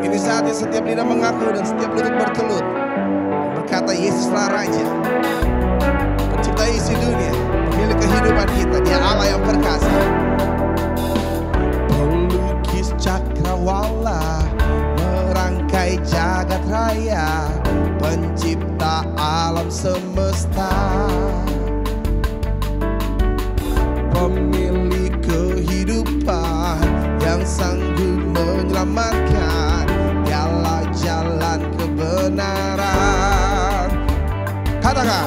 Ini saatnya setiap lidah mengaku dan setiap lutut bertelut dan berkata, Yesuslah Raja, pencipta isi dunia, pemilik kehidupan kita. Dia Allah yang perkasa, pelukis cakrawala, merangkai jagat raya, pencipta alam semesta, pemilik kehidupan yang sanggup menyelamatkan. Dialah jalan kebenaran. Katakan,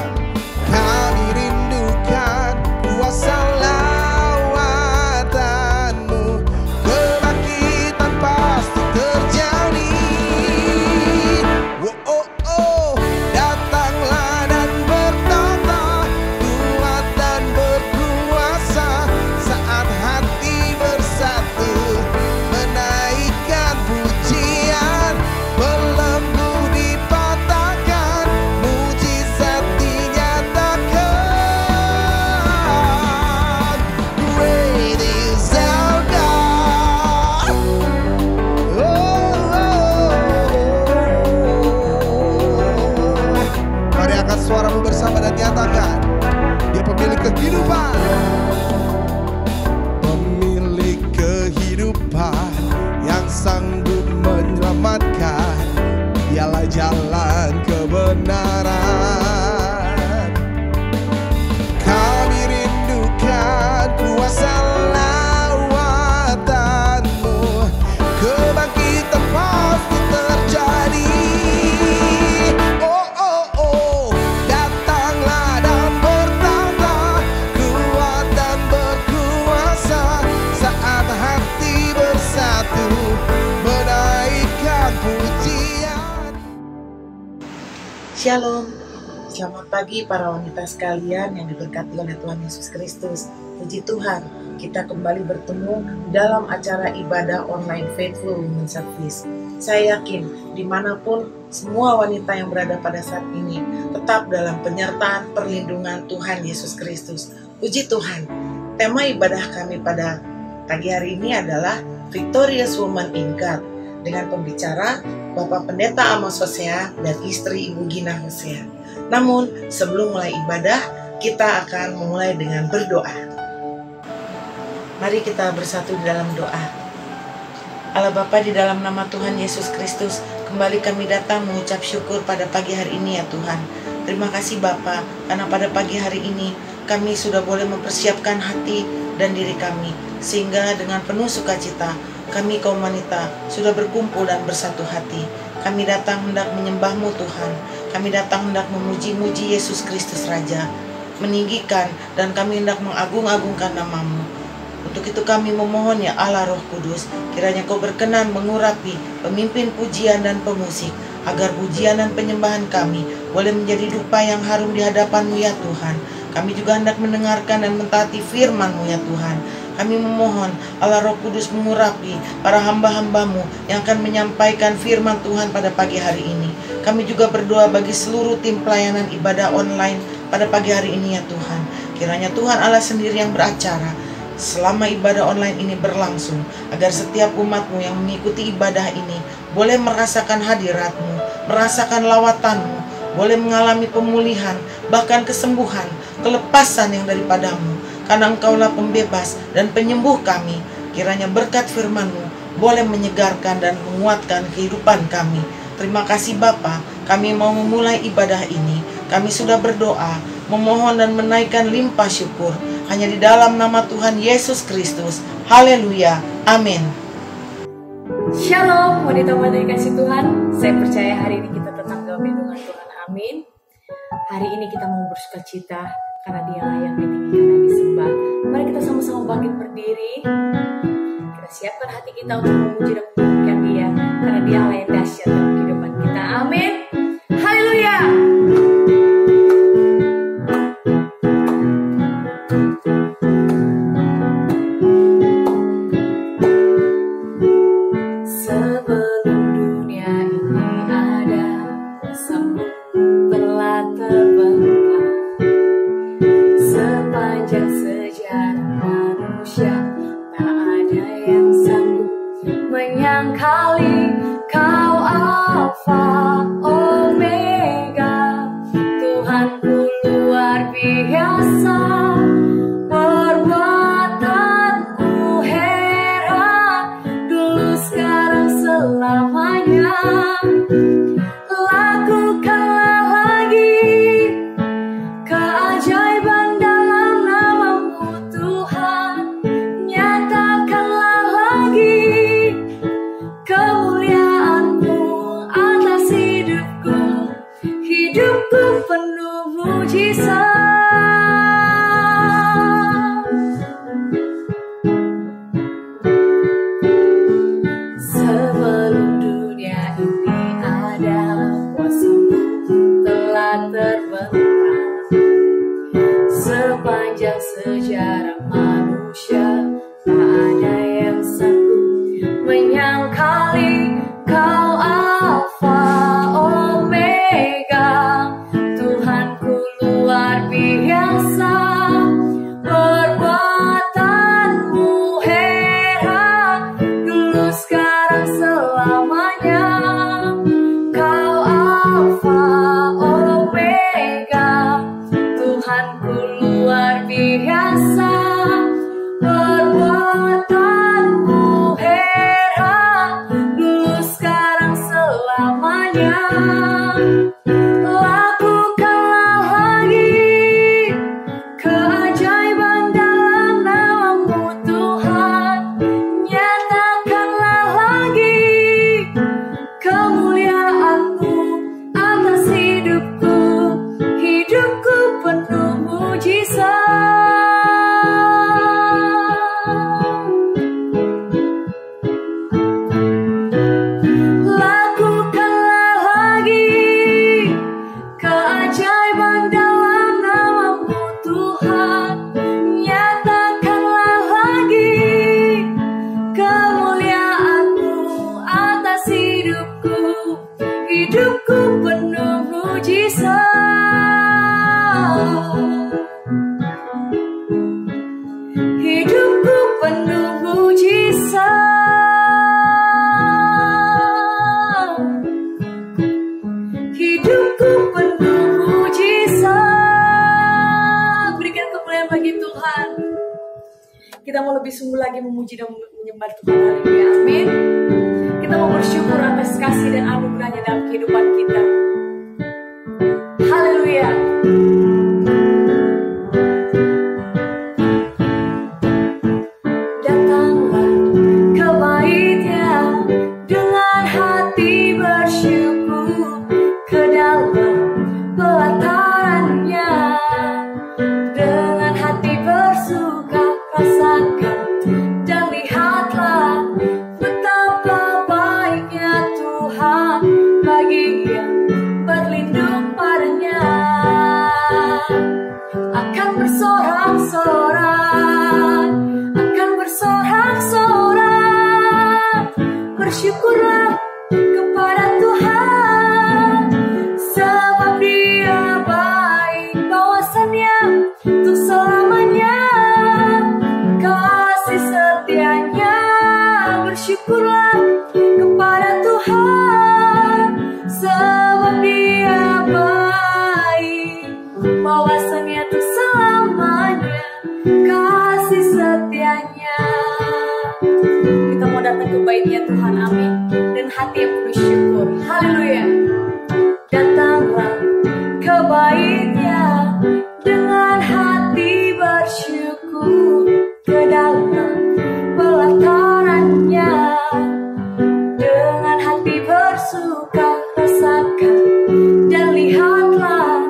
kami rindukan kuasa lawatanmu, kebangkitan pasti terjadi. Oh, oh, oh, datanglah dan bertata, kuat dan berkuasa, saat hati bersatu, menaikkan pujian, belenggu dipatahkan, mujizat dinyatakan. Great is our God. Oh, oh, oh. Mari angkat suaramu bersama dan nyatakan, Dia pemilik kehidupan, pemilik kehidupan yang sanggup menyelamatkan. Dialah jalan kebenaran. Kami rindukan kuasa lawatanmu, kebangkitan pasti terjadi. Oh, oh, oh, datanglah dan bertata, kuat dan berkuasa, saat hati bersatu, menaikkan pujian. Shalom, selamat pagi para wanita sekalian yang diberkati oleh Tuhan Yesus Kristus. Puji Tuhan, kita kembali bertemu dalam acara ibadah online Faithful Women Service. Saya yakin dimanapun semua wanita yang berada pada saat ini tetap dalam penyertaan perlindungan Tuhan Yesus Kristus. Puji Tuhan, tema ibadah kami pada pagi hari ini adalah Victorious Woman in God, dengan pembicara Bapak Pendeta Amos Hosea dan istri Ibu Gina Hosea. Namun sebelum mulai ibadah, kita akan memulai dengan berdoa. Mari kita bersatu di dalam doa. Allah Bapa, di dalam nama Tuhan Yesus Kristus, kembali kami datang mengucap syukur pada pagi hari ini ya Tuhan. Terima kasih Bapa, karena pada pagi hari ini kami sudah boleh mempersiapkan hati dan diri kami, sehingga dengan penuh sukacita kami kaum wanita sudah berkumpul dan bersatu hati. Kami datang hendak menyembah-Mu Tuhan. Kami datang hendak memuji-muji Yesus Kristus Raja, meninggikan dan kami hendak mengagung-agungkan nama-Mu. Untuk itu kami memohon ya Allah Roh Kudus, kiranya Kau berkenan mengurapi pemimpin pujian dan pemusik, agar pujian dan penyembahan kami boleh menjadi dupa yang harum di hadapan-Mu ya Tuhan. Kami juga hendak mendengarkan dan mentaati firman-Mu ya Tuhan. Kami memohon Allah Roh Kudus mengurapi para hamba-hamba-Mu yang akan menyampaikan firman Tuhan pada pagi hari ini. Kami juga berdoa bagi seluruh tim pelayanan ibadah online pada pagi hari ini ya Tuhan. Kiranya Tuhan Allah sendiri yang beracara selama ibadah online ini berlangsung, agar setiap umat-Mu yang mengikuti ibadah ini boleh merasakan hadirat-Mu, merasakan lawatan-Mu, boleh mengalami pemulihan, bahkan kesembuhan, kelepasan yang daripada-Mu. Karena Engkaulah pembebas dan penyembuh kami. Kiranya berkat firman-Mu boleh menyegarkan dan menguatkan kehidupan kami. Terima kasih Bapa, kami mau memulai ibadah ini. Kami sudah berdoa, memohon dan menaikkan limpah syukur hanya di dalam nama Tuhan Yesus Kristus. Haleluya, amin. Shalom wanita-wanita yang kasih Tuhan. Saya percaya hari ini kita tetap dalam lindungan Tuhan, amin. Hari ini kita mau bersuka cita karena Dialah yang ditinggikan dan disembah. Mari kita sama-sama bangkit berdiri. Kita siapkan hati kita untuk memuji dan menyanyikan Dia, karena Dialah yang dahsyat dalam kehidupan kita. Amin. Haleluya. Sebelum dunia ini ada, kuasa-Mu telah terbentang. Sepanjang sejarah manusia, tak ada yang sanggup menyangkali menyangkali Kau Alfa Omega, Tuhanku luar biasa, perbuatanmu heran, dulu sekarang selamanya. Kau Alfa Omega, Tuhanku luar biasa, perbuatanmu heran, dulu sekarang selamanya. Lakukanlah lagi keajaiban dalam nama-Mu Tuhan, nyatakanlah lagi kemuliaan-Mu atas hidupku, hidupku penuh mujizat. Lakukanlah lagi keajaiban dalam nama-Mu Tuhan, nyatakanlah lagi kemuliaan-Mu atas hidupku, hidupku penuh mujizat, hidupku penuh mujizat, hidupku penuh mujizat. Berikan kemuliaan bagi Tuhan. Kita mau lebih sungguh lagi memuji dan menyembah Tuhan. Haleluya, amin. Kita mau bersyukur atas kasih dan anugerahnya dalam kehidupan kita. Haleluya. Datanglah ke bait-Nya dengan hati bersyukur, ke dalam pelataran-Nya dengan hati bersuka, rasakan dan lihatlah betapa baiknya Tuhan bagi yang berlindung padanya. Akan bersorak-sorai, akan bersorak-sorai, bersyukurlah kepada Tuhan, sebab Dia baik, bahwasannya untuk selamanya kasih setianya. Bersyukurlah kepada Tuhan, sebab Dia baik, bahwasannya untuk selamanya kasih setianya. Kita mau datang ke bait-Nya Tuhan, amin, dan hati yang penuh syukur. Haleluya. Datanglah ke bait-Nya dengan hati bersyukur, ke dalam pelataran-Nya dengan hati bersuka, rasakan dan lihatlah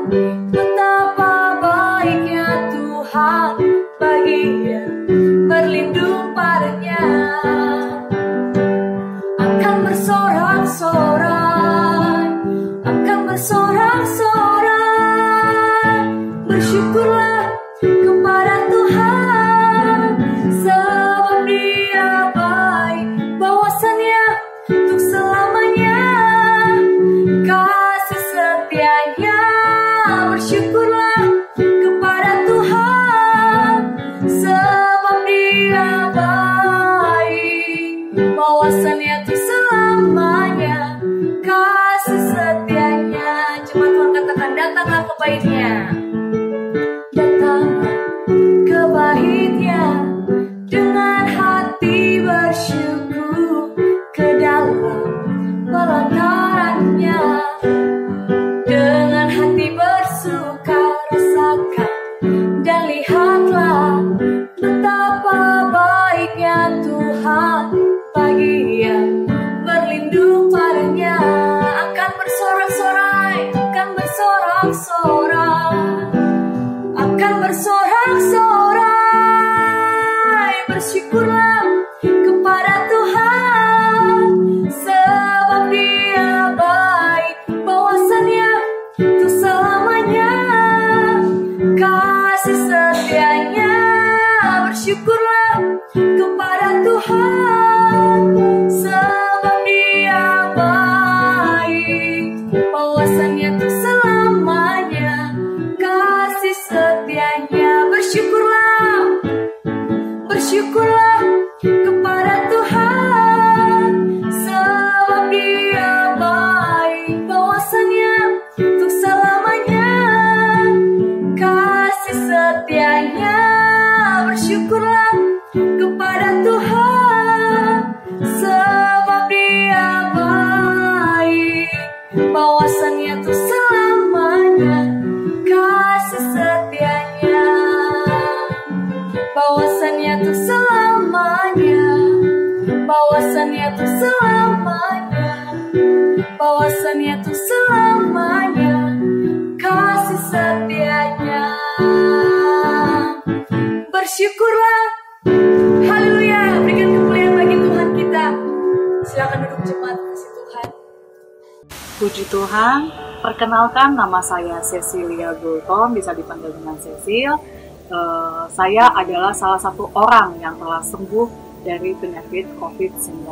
betapa baiknya Tuhan bagi yang berlindung padanya. Akan bersorak-sorai, akan bersorak-sorai, bersyukurlah kepada Tuhan, sebab Dia baik, bahwasannya untuk selamanya kasih setianya. Bersyukurlah kepada Tuhan, sebab Dia baik, bahwasannya untuk selamanya kasih setianya. Jemaat Tuhan katakan, datanglah ke bait-Nya. Datanglah ke bait-Nya dengan hati bersyukur, ke dalam pelataran-Nya dengan hati bersuka, rasakan dan lihatlah betapa baiknya Tuhan bagi yang berlindung padanya. Akan bersorak-sorai, akan bersorak-sorai, akan bersorak-sorai, bersyukurlah kepada Tuhan, sebab Dia baik, bahwasannya untuk selamanya kasih setianya. Bersyukurlah kepada Tuhan, bahwasannya tuh selamanya, bahwasannya tuh selamanya kasih setianya. Bersyukurlah, haleluya, berikan kemuliaan bagi Tuhan kita. Silakan duduk jemaat kasih Tuhan. Puji Tuhan, perkenalkan nama saya Cecilia Gultom, bisa dipanggil dengan Cecil. Saya adalah salah satu orang yang telah sembuh dari penyakit COVID-19.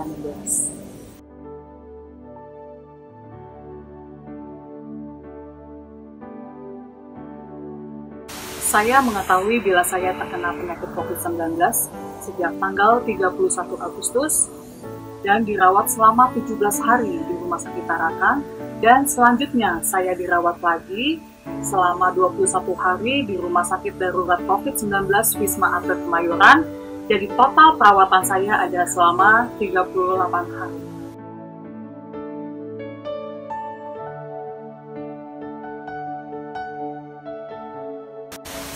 Saya mengetahui bila saya terkena penyakit COVID-19 sejak tanggal 31 Agustus dan dirawat selama 17 hari di Rumah Sakit Tarakan, dan selanjutnya saya dirawat lagi selama 21 hari di Rumah Sakit Darurat COVID-19 Wisma Atlet Kemayoran. Jadi total perawatan saya ada selama 38 hari.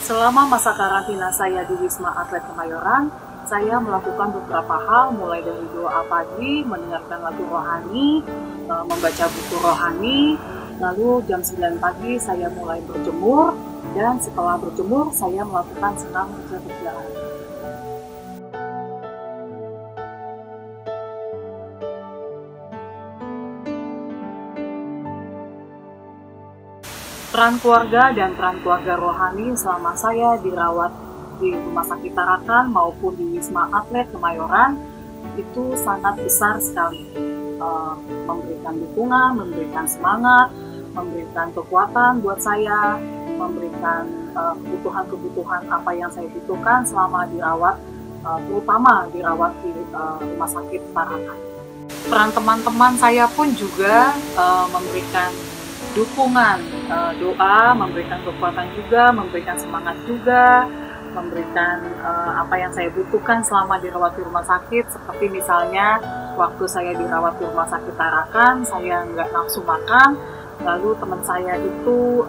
Selama masa karantina saya di Wisma Atlet Kemayoran, saya melakukan beberapa hal, mulai dari doa pagi, mendengarkan lagu rohani, membaca buku rohani, lalu jam 9 pagi saya mulai berjemur, dan setelah berjemur saya melakukan senam berjalan. Peran keluarga dan peran keluarga rohani selama saya dirawat di Rumah Sakit Tarakan maupun di Wisma Atlet Kemayoran itu sangat besar sekali. Memberikan dukungan, memberikan semangat, memberikan kekuatan buat saya, memberikan kebutuhan-kebutuhan apa yang saya butuhkan selama dirawat, terutama dirawat di Rumah Sakit Tarakan. Peran teman-teman saya pun juga memberikan dukungan, doa, memberikan kekuatan juga, memberikan semangat juga, memberikan apa yang saya butuhkan selama dirawat di rumah sakit. Seperti misalnya waktu saya dirawat di Rumah Sakit Tarakan, saya nggak nafsu makan, lalu teman saya itu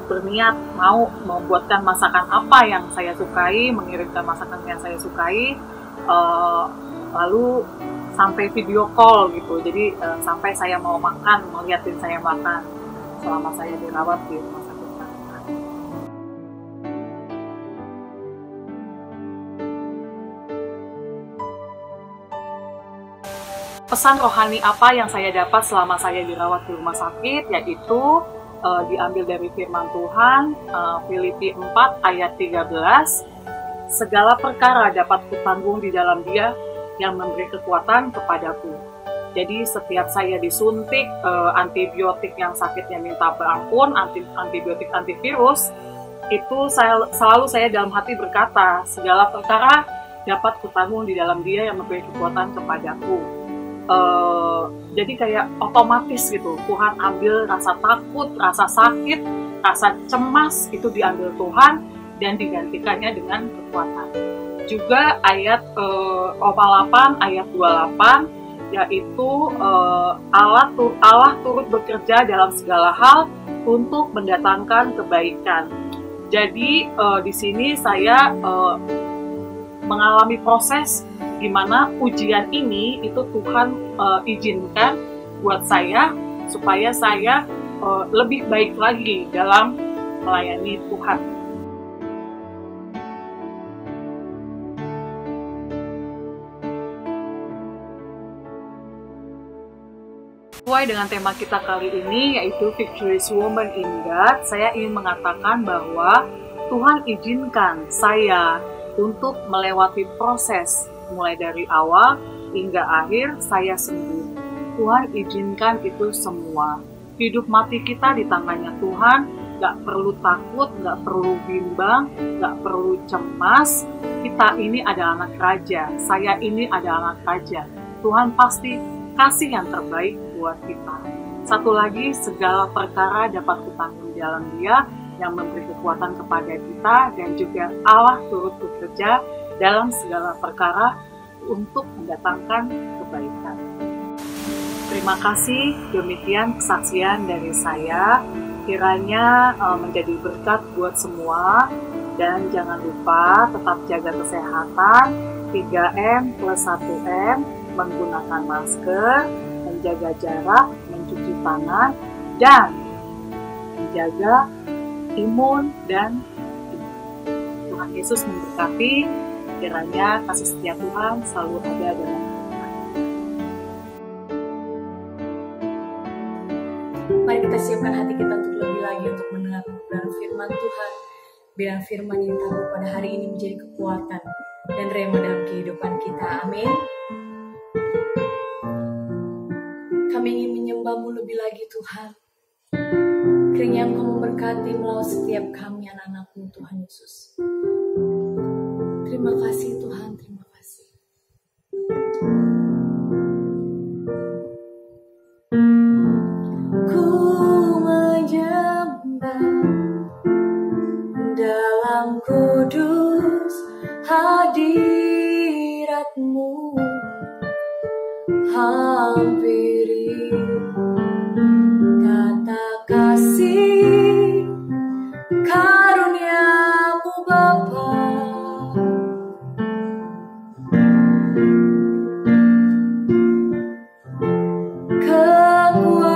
berniat mau membuatkan masakan apa yang saya sukai, mengirimkan masakan yang saya sukai, lalu sampai video call gitu. Jadi sampai saya mau makan, ngeliatin saya makan selama saya dirawat di Rumah Sakit Tarakan. Pesan rohani apa yang saya dapat selama saya dirawat di rumah sakit, yaitu diambil dari firman Tuhan, Filipi 4 ayat 13, segala perkara dapat kutanggung di dalam Dia yang memberi kekuatan kepadaku. Jadi setiap saya disuntik antibiotik yang sakitnya minta ampun, antibiotik antivirus, itu selalu saya dalam hati berkata, segala perkara dapat kutanggung di dalam Dia yang memberi kekuatan kepadaku. Jadi kayak otomatis gitu, Tuhan ambil rasa takut, rasa sakit, rasa cemas, itu diambil Tuhan dan digantikannya dengan kekuatan. Juga ayat Roma 8 ayat 28, yaitu Allah turut bekerja dalam segala hal untuk mendatangkan kebaikan. Jadi di sini saya mengalami proses di mana ujian ini itu Tuhan izinkan buat saya supaya saya lebih baik lagi dalam melayani Tuhan. Sesuai dengan tema kita kali ini, yaitu Victorious Woman in God, saya ingin mengatakan bahwa Tuhan izinkan saya untuk melewati proses mulai dari awal hingga akhir saya sembuh. Tuhan izinkan itu semua. Hidup mati kita di tangannya Tuhan, gak perlu takut, gak perlu bimbang, gak perlu cemas. Kita ini adalah anak raja, saya ini adalah anak raja. Tuhan pasti kasih yang terbaik buat kita. Satu lagi, segala perkara dapat kutanggung di dalam Dia yang memberi kekuatan kepada kita, dan juga Allah turut bekerja dalam segala perkara untuk mendatangkan kebaikan. Terima kasih, demikian kesaksian dari saya. Kiranya menjadi berkat buat semua, dan jangan lupa tetap jaga kesehatan, 3M plus 1M, menggunakan masker, menjaga jarak, mencuci tangan, dan menjaga imun dan iman. Tuhan Yesus memberkati, kiranya kasih setia Tuhan selalu ada dalam kita. Mari kita siapkan hati kita untuk lebih lagi untuk mendengar kebenaran firman Tuhan. Biar firman yang tahu pada hari ini menjadi kekuatan dan rema dalam kehidupan kita. Amin. Kami ingin menyembah-Mu lebih lagi Tuhan. Kiranya Engkau memberkati melalui setiap kami anak-anak-Mu Tuhan Yesus. Terima kasih Tuhan, terima kasih. Ku menyembah dalam kudus hadirat-Mu, hampiri kata kasih karunia-Mu Bapa.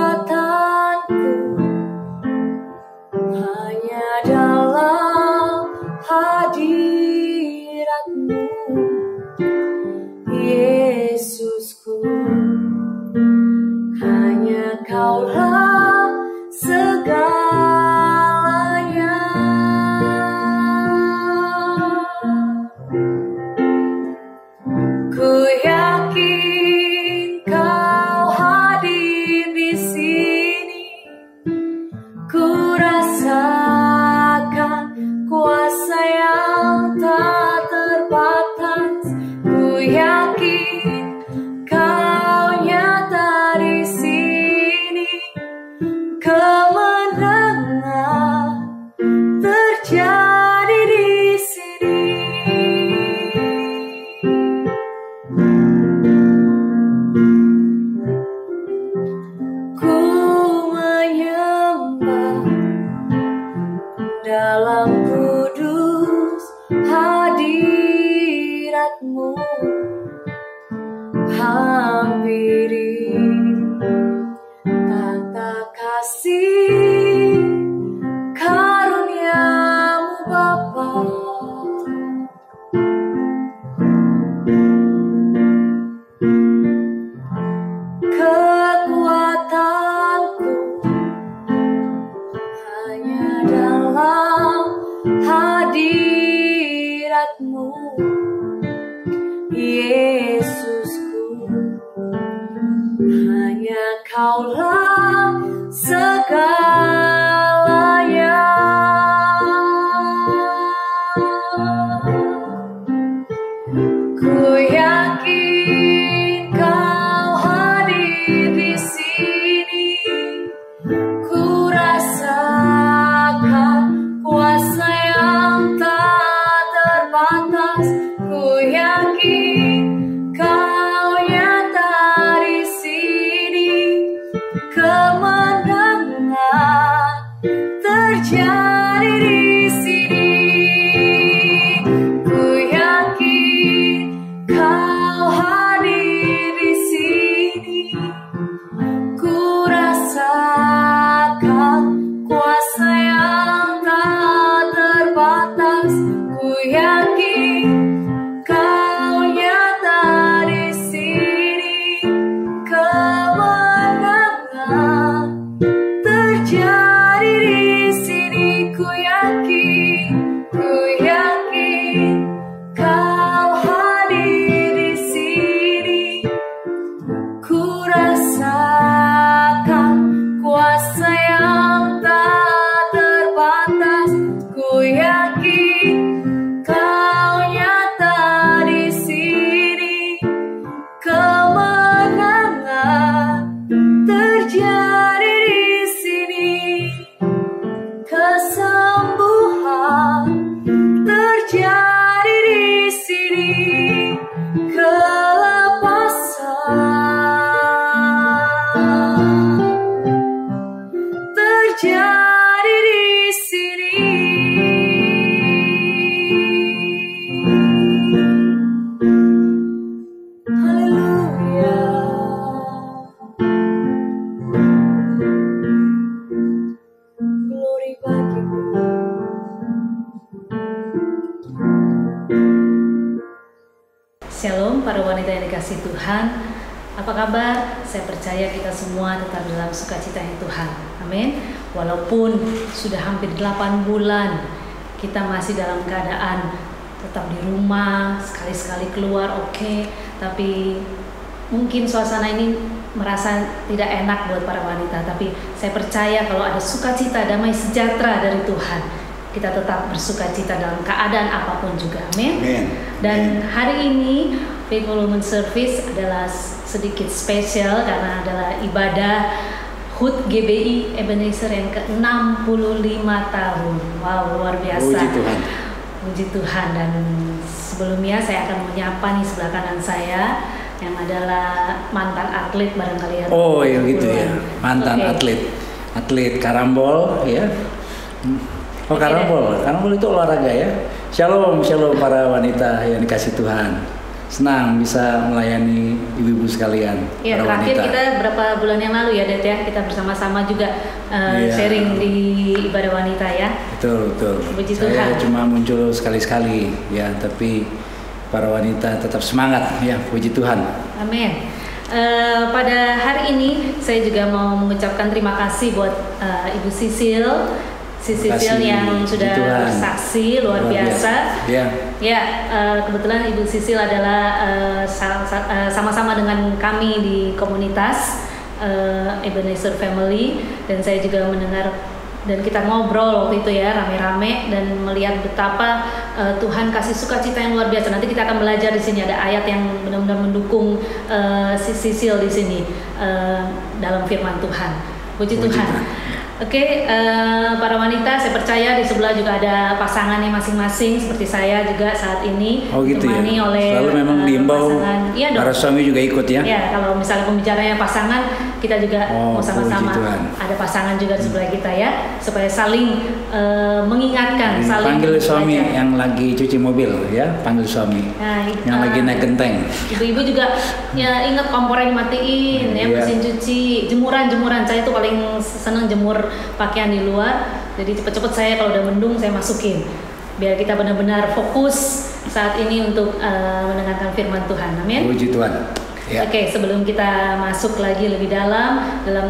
Kekuatanku hanya dalam hadirat-Mu, Yesusku. Hanya Kaulah segalanya. Ku yakin Kau hadir di sini. Ku rasakan kuasa yang tak terbatas. Ku yakin Kau nyata di sini. Kemenangan terjadi di sini. Ku menyembah dalam kudus hadirat-Mu, hampiri tata kasih karunia-Mu Bapa. Kekuatanku hanya dalam hadirat-Mu, Yesusku. Hanya Kaulah segalanya. Ku yakin Kau hadir di sini. Ku rasakan kuasa yang tak terbatas. Ku yakin Kau nyata di sini. Kemenangan kasih Tuhan. Apa kabar? Saya percaya kita semua tetap dalam sukacitanya Tuhan. Amin. Walaupun sudah hampir 8 bulan kita masih dalam keadaan tetap di rumah, sekali-sekali keluar oke, tapi mungkin suasana ini merasa tidak enak buat para wanita. Tapi saya percaya kalau ada sukacita, damai sejahtera dari Tuhan, kita tetap bersukacita dalam keadaan apapun juga. Amin. Dan hari ini Faithful Women Service adalah sedikit spesial karena adalah ibadah HUT GBI Ebenezer yang ke-65 tahun. Wow, luar biasa. Puji Tuhan. Puji Tuhan. Dan sebelumnya saya akan menyapa nih sebelah kanan saya yang adalah mantan atlet barangkali ya. Oh ya gitu ya, mantan atlet karambol ya. Oh karambol itu olahraga ya. Shalom para wanita yang dikasih Tuhan. Senang bisa melayani ibu-ibu sekalian. Ya, para terakhir wanita. kita berapa bulan yang lalu ya, Det ya, kita bersama-sama juga sharing di ibadah wanita ya. Betul. Puji Saya Tuhan. cuma muncul sekali-sekali ya, tapi para wanita tetap semangat ya, puji Tuhan. Amin. Pada hari ini saya juga mau mengucapkan terima kasih buat Ibu Sisil yang sudah bersaksi luar biasa. Ya, kebetulan Ibu Sisil adalah sama-sama dengan kami di komunitas Ebenezer Family, dan saya juga mendengar dan kita ngobrol waktu itu ya rame-rame dan melihat betapa Tuhan kasih sukacita yang luar biasa. Nanti kita akan belajar di sini, ada ayat yang benar-benar mendukung si Sisil di sini dalam firman Tuhan. Puji Tuhan. Oke, para wanita, saya percaya di sebelah juga ada pasangannya masing-masing seperti saya juga saat ini. Oh gitu ditemani ya. oleh Lalu memang diimbau iya para suami juga ikut ya. Ya, kalau misalnya pembicaranya pasangan, kita juga mau sama-sama ada pasangan juga di sebelah kita ya, supaya saling mengingatkan, saling panggil suami belajar. yang lagi cuci mobil ya, panggil suami. Nah, yang lagi naik genteng. Ibu-ibu juga ya ingat kompornya dimatiin ya, mesin cuci, jemuran. Saya tuh paling seneng jemur pakaian di luar. Jadi cepet-cepet saya kalau udah mendung saya masukin, biar kita benar-benar fokus saat ini untuk mendengarkan firman Tuhan. Amin. Puji Tuhan. Ya. Oke, sebelum kita masuk lagi lebih dalam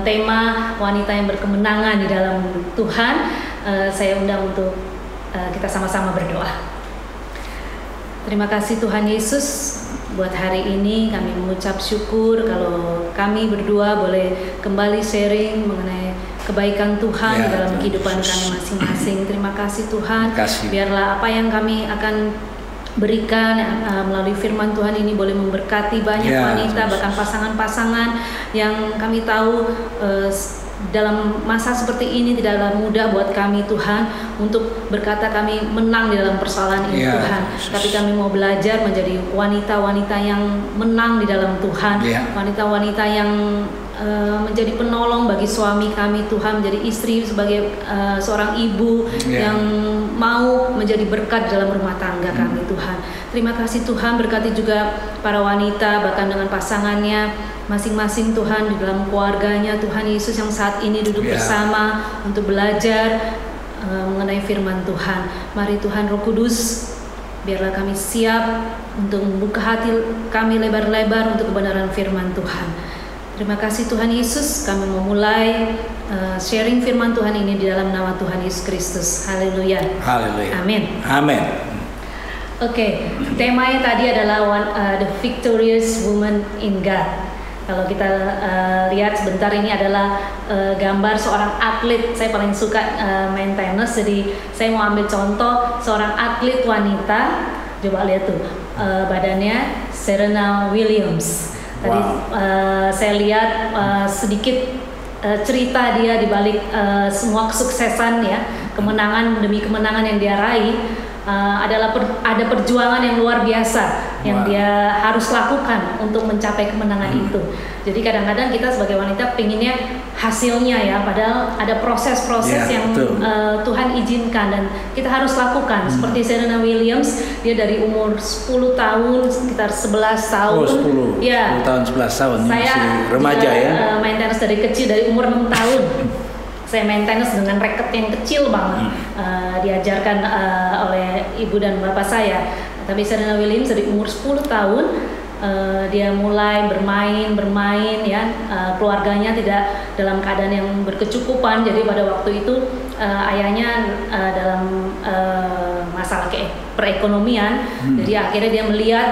tema wanita yang berkemenangan di dalam Tuhan, saya undang untuk kita sama-sama berdoa. Terima kasih Tuhan Yesus, buat hari ini kami mengucap syukur kalau kami berdua boleh kembali sharing mengenai kebaikan Tuhan ya, dalam Tuhan kehidupan Yesus. kami masing-masing. Terima kasih Tuhan. Kasih. Biarlah apa yang kami akan berikan melalui firman Tuhan ini boleh memberkati banyak ya, wanita, Yesus. bahkan pasangan-pasangan yang kami tahu dalam masa seperti ini tidaklah mudah buat kami Tuhan untuk berkata kami menang di dalam persoalan ini ya, Tuhan. Yesus. Tapi kami mau belajar menjadi wanita-wanita yang menang di dalam Tuhan, ya. wanita-wanita yang menjadi penolong bagi suami kami Tuhan, menjadi istri sebagai seorang ibu yang mau menjadi berkat dalam rumah tangga kami Tuhan. Terima kasih Tuhan, berkati juga para wanita bahkan dengan pasangannya masing-masing Tuhan di dalam keluarganya Tuhan Yesus yang saat ini duduk bersama untuk belajar mengenai firman Tuhan. Mari Tuhan Roh Kudus, biarlah kami siap untuk membuka hati kami lebar-lebar untuk kebenaran firman Tuhan. Terima kasih Tuhan Yesus, kami memulai sharing firman Tuhan ini di dalam nama Tuhan Yesus Kristus. Haleluya. Haleluya. Amin. Amin. Oke, temanya tadi adalah The Victorious Woman in God. Kalau kita lihat sebentar, ini adalah gambar seorang atlet. Saya paling suka main tenis, jadi saya mau ambil contoh seorang atlet wanita. Coba lihat tuh badannya, Serena Williams. Tadi saya lihat sedikit cerita dia di balik semua kesuksesan ya, kemenangan demi kemenangan yang dia raih. Ada perjuangan yang luar biasa yang dia harus lakukan untuk mencapai kemenangan itu. Jadi kadang-kadang kita sebagai wanita pengennya hasilnya ya, padahal ada proses-proses yang Tuhan izinkan dan kita harus lakukan. Seperti Serena Williams, dia dari umur 10 tahun sekitar 11 tahun. 10 tahun 11 tahun. Saya masih remaja ya. Main tenis dari kecil, dari umur 6 tahun. Saya main tenis dengan raket yang kecil banget, diajarkan oleh ibu dan bapak saya. Tapi Serena Williams dari umur 10 tahun dia mulai bermain ya, keluarganya tidak dalam keadaan yang berkecukupan. Jadi pada waktu itu ayahnya dalam masalah perekonomian. Jadi akhirnya dia melihat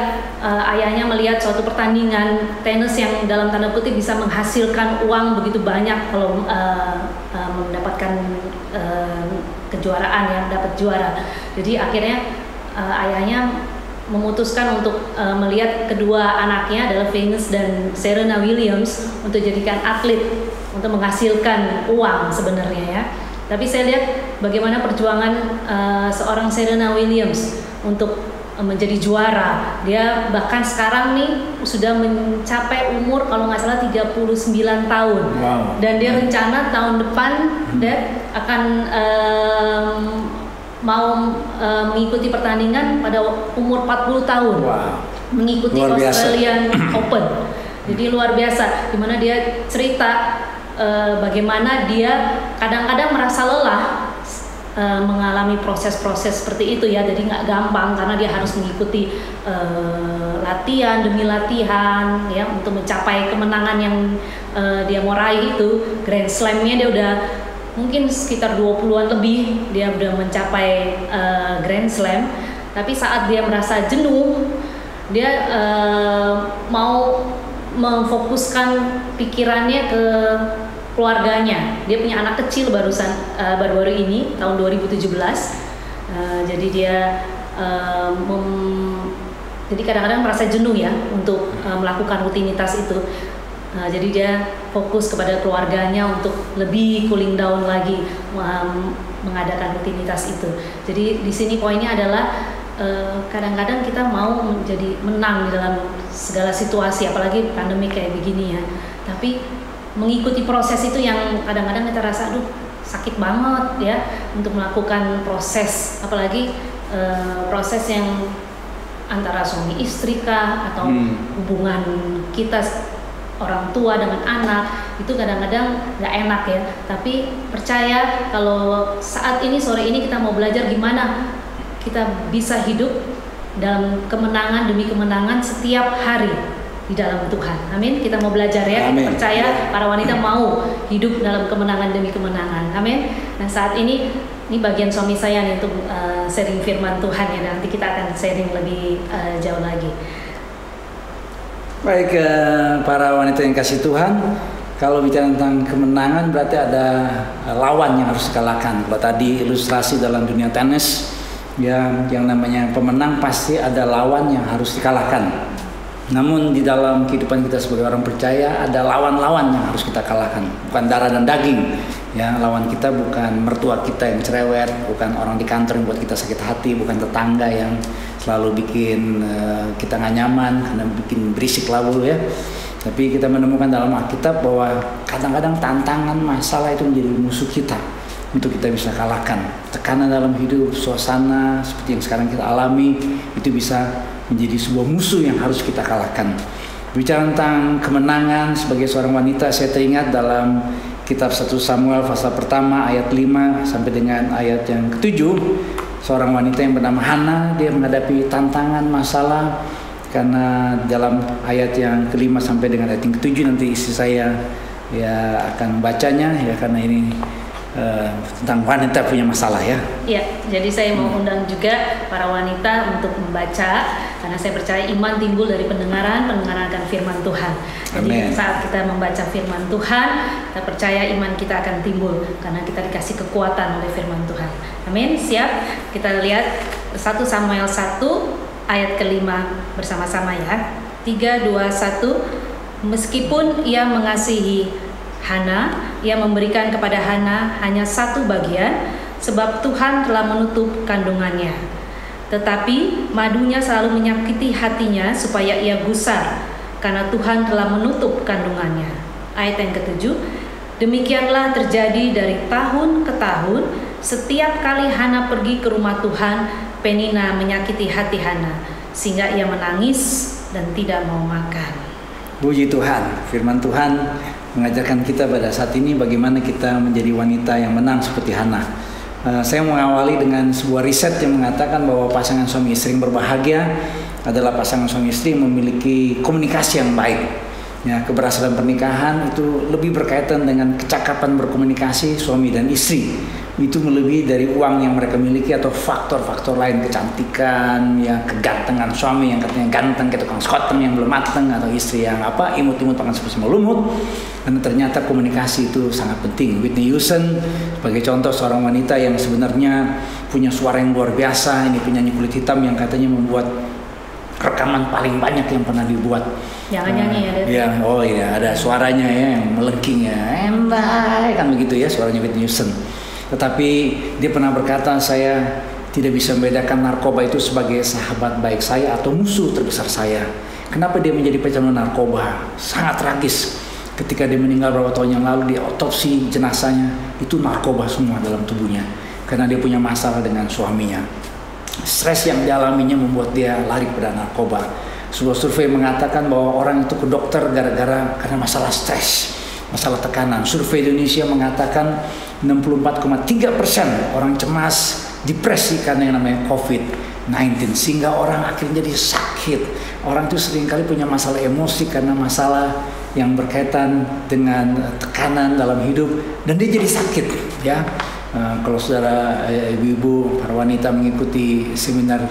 ayahnya melihat suatu pertandingan tenis yang dalam tanda kutip bisa menghasilkan uang begitu banyak kalau mendapatkan kejuaraan ya, dapat juara. Jadi akhirnya ayahnya memutuskan untuk melihat kedua anaknya adalah Venus dan Serena Williams untuk jadikan atlet untuk menghasilkan uang sebenarnya ya. Tapi saya lihat bagaimana perjuangan seorang Serena Williams untuk menjadi juara. Dia bahkan sekarang nih sudah mencapai umur kalau nggak salah 39 tahun. Wow. Dan dia rencana tahun depan dia akan mau mengikuti pertandingan pada umur 40 tahun. Wow. Mengikuti Australian Open. Jadi luar biasa, dimana dia cerita bagaimana dia kadang-kadang merasa lelah mengalami proses-proses seperti itu ya. Jadi nggak gampang karena dia harus mengikuti latihan demi latihan ya untuk mencapai kemenangan yang dia mau raih itu. Grand Slam-nya dia udah mungkin sekitar 20-an lebih dia udah mencapai Grand Slam. Tapi saat dia merasa jenuh, dia mau memfokuskan pikirannya ke keluarganya. Dia punya anak kecil baru-baru ini tahun 2017. Jadi dia jadi kadang-kadang merasa jenuh ya untuk melakukan rutinitas itu. Jadi dia fokus kepada keluarganya untuk lebih cooling down lagi mengadakan rutinitas itu. Jadi di sini poinnya adalah kadang-kadang kita mau menjadi menang di dalam segala situasi, apalagi pandemi kayak begini ya. Tapi mengikuti proses itu yang kadang-kadang kita rasa aduh sakit banget ya untuk melakukan proses, apalagi proses yang antara suami istri kah atau hubungan kita orang tua dengan anak itu kadang-kadang nggak enak ya. Tapi percaya kalau saat ini sore ini kita mau belajar gimana kita bisa hidup dalam kemenangan demi kemenangan setiap hari di dalam Tuhan. Amin. Kita mau belajar ya. Amin. Percaya para wanita mau hidup dalam kemenangan demi kemenangan. Amin. Nah saat ini bagian suami saya nih untuk sharing firman Tuhan ya. Nanti kita akan sharing lebih jauh lagi. Baik, para wanita yang kasih Tuhan, kalau bicara tentang kemenangan berarti ada lawan yang harus dikalahkan. Kalau tadi ilustrasi dalam dunia tenis, ya yang namanya pemenang pasti ada lawan yang harus dikalahkan. Namun di dalam kehidupan kita sebagai orang percaya ada lawan-lawan yang harus kita kalahkan. Bukan darah dan daging. Ya, lawan kita bukan mertua kita yang cerewet, bukan orang di kantor yang buat kita sakit hati, bukan tetangga yang selalu bikin kita nggak nyaman karena bikin berisik lalu ya. Tapi kita menemukan dalam Alkitab bahwa kadang-kadang tantangan masalah itu menjadi musuh kita untuk kita bisa kalahkan. Tekanan dalam hidup, suasana seperti yang sekarang kita alami itu bisa menjadi sebuah musuh yang harus kita kalahkan. Bicara tentang kemenangan sebagai seorang wanita, saya teringat dalam kitab 1 Samuel pasal pertama ayat 5 sampai dengan ayat yang ke-7, seorang wanita yang bernama Hana, dia menghadapi tantangan masalah karena dalam ayat yang ke-5 sampai dengan ayat yang ke-7 nanti istri saya ya akan bacanya ya karena ini tentang wanita punya masalah ya. Iya, jadi saya mau undang juga para wanita untuk membaca karena saya percaya iman timbul dari pendengaran akan firman Tuhan. Jadi Amen. Saat kita membaca firman Tuhan, kita percaya iman kita akan timbul karena kita dikasih kekuatan oleh firman Tuhan. Amin. Siap? Kita lihat 1 Samuel 1 ayat ke-5 bersama-sama ya. 3, 2, 1. Meskipun ia mengasihi Hana, ia memberikan kepada Hana hanya satu bagian sebab Tuhan telah menutup kandungannya. Tetapi madunya selalu menyakiti hatinya supaya ia gusar karena Tuhan telah menutup kandungannya. Ayat yang ke-7. Demikianlah terjadi dari tahun ke tahun. Setiap kali Hana pergi ke rumah Tuhan, Penina menyakiti hati Hana sehingga ia menangis dan tidak mau makan. Puji Tuhan, firman Tuhan mengajarkan kita pada saat ini bagaimana kita menjadi wanita yang menang seperti Hana. Saya mengawali dengan sebuah riset yang mengatakan bahwa pasangan suami istri yang berbahagia adalah pasangan suami istri yang memiliki komunikasi yang baik. Ya, keberhasilan pernikahan itu lebih berkaitan dengan kecakapan berkomunikasi suami dan istri. Itu melebihi dari uang yang mereka miliki atau faktor-faktor lain, kecantikan, ya, kegantengan suami yang katanya ganteng kayak tukang skoten yang belum mateng, atau istri yang imut-imut pakai sepatu lumut. Karena ternyata komunikasi itu sangat penting. Whitney Houston sebagai contoh seorang wanita yang sebenarnya punya suara yang luar biasa, ini penyanyi kulit hitam yang katanya membuat rekaman paling banyak yang pernah dibuat. Jangan nyanyi ya, ya, oh iya, ada suaranya ya yang melengking ya, endai kan begitu ya suaranya Whitney Houston. Tetapi dia pernah berkata, saya tidak bisa membedakan narkoba itu sebagai sahabat baik saya atau musuh terbesar saya. Kenapa dia menjadi pecandu narkoba? Sangat tragis. Ketika dia meninggal beberapa tahun yang lalu, di otopsi jenazahnya itu narkoba semua dalam tubuhnya, karena dia punya masalah dengan suaminya. Stres yang dialaminya membuat dia lari pada narkoba. Sebuah survei mengatakan bahwa orang itu ke dokter karena masalah stres, masalah tekanan. Survei Indonesia mengatakan 64,3% orang cemas, depresi karena yang namanya COVID-19, sehingga orang akhirnya jadi sakit. Orang itu seringkali punya masalah emosi karena masalah yang berkaitan dengan tekanan dalam hidup, dan dia jadi sakit, ya. Kalau saudara ibu-ibu, para wanita mengikuti seminar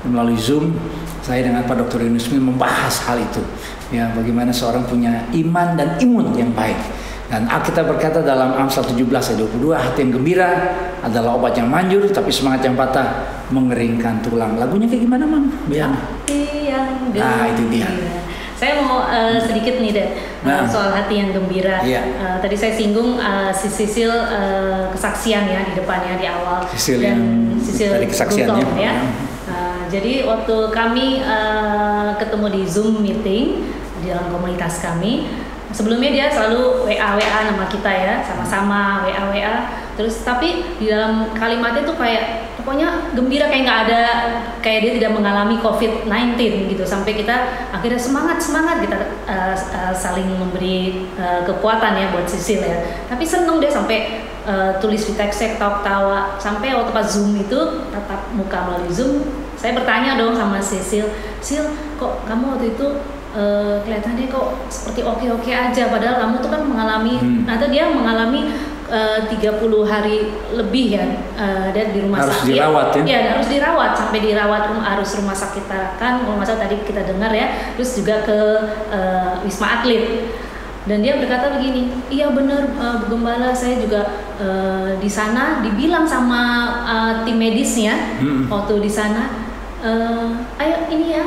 melalui Zoom, saya dengan Pak Dr. Yunusmi membahas hal itu, ya, bagaimana seorang punya iman dan imun yang baik. Dan Alkitab berkata dalam Amsal 17 ayat 22, hati yang gembira adalah obat yang manjur, tapi semangat yang patah mengeringkan tulang. Lagunya kayak gimana, Mam? Hati yang gembira. Nah, itu dia. Saya mau sedikit nih deh soal hati yang gembira. Tadi saya singgung si Sisil kesaksian ya di depannya di awal. Sisil dari kesaksiannya. Ya. Jadi waktu kami ketemu di Zoom meeting di dalam komunitas kami, sebelumnya dia selalu WA nama kita ya, sama-sama WA. Terus tapi di dalam kalimatnya tuh kayak pokoknya gembira, kayak nggak ada, kayak dia tidak mengalami COVID-19 gitu, sampai kita akhirnya semangat kita saling memberi kekuatan ya buat Sisil ya. Tapi seneng deh sampai tulis di teksnya, ketawa-ketawa, sampai waktu pas Zoom itu tatap muka melalui Zoom, saya bertanya dong sama Sisil, kok kamu waktu itu kelihatannya kok seperti oke-oke aja, padahal kamu tuh kan mengalami, atau dia mengalami 30 hari lebih ya, dan di rumah harus sakit. Dirawat, ya? Ya, harus dirawat, sampai dirawat harus rumah sakit Tarakan, kalau nggak salah tadi kita dengar ya, terus juga ke Wisma Atlet. Dan dia berkata begini, iya benar Gembala, saya juga di sana dibilang sama tim medisnya waktu di sana, ayo ini ya,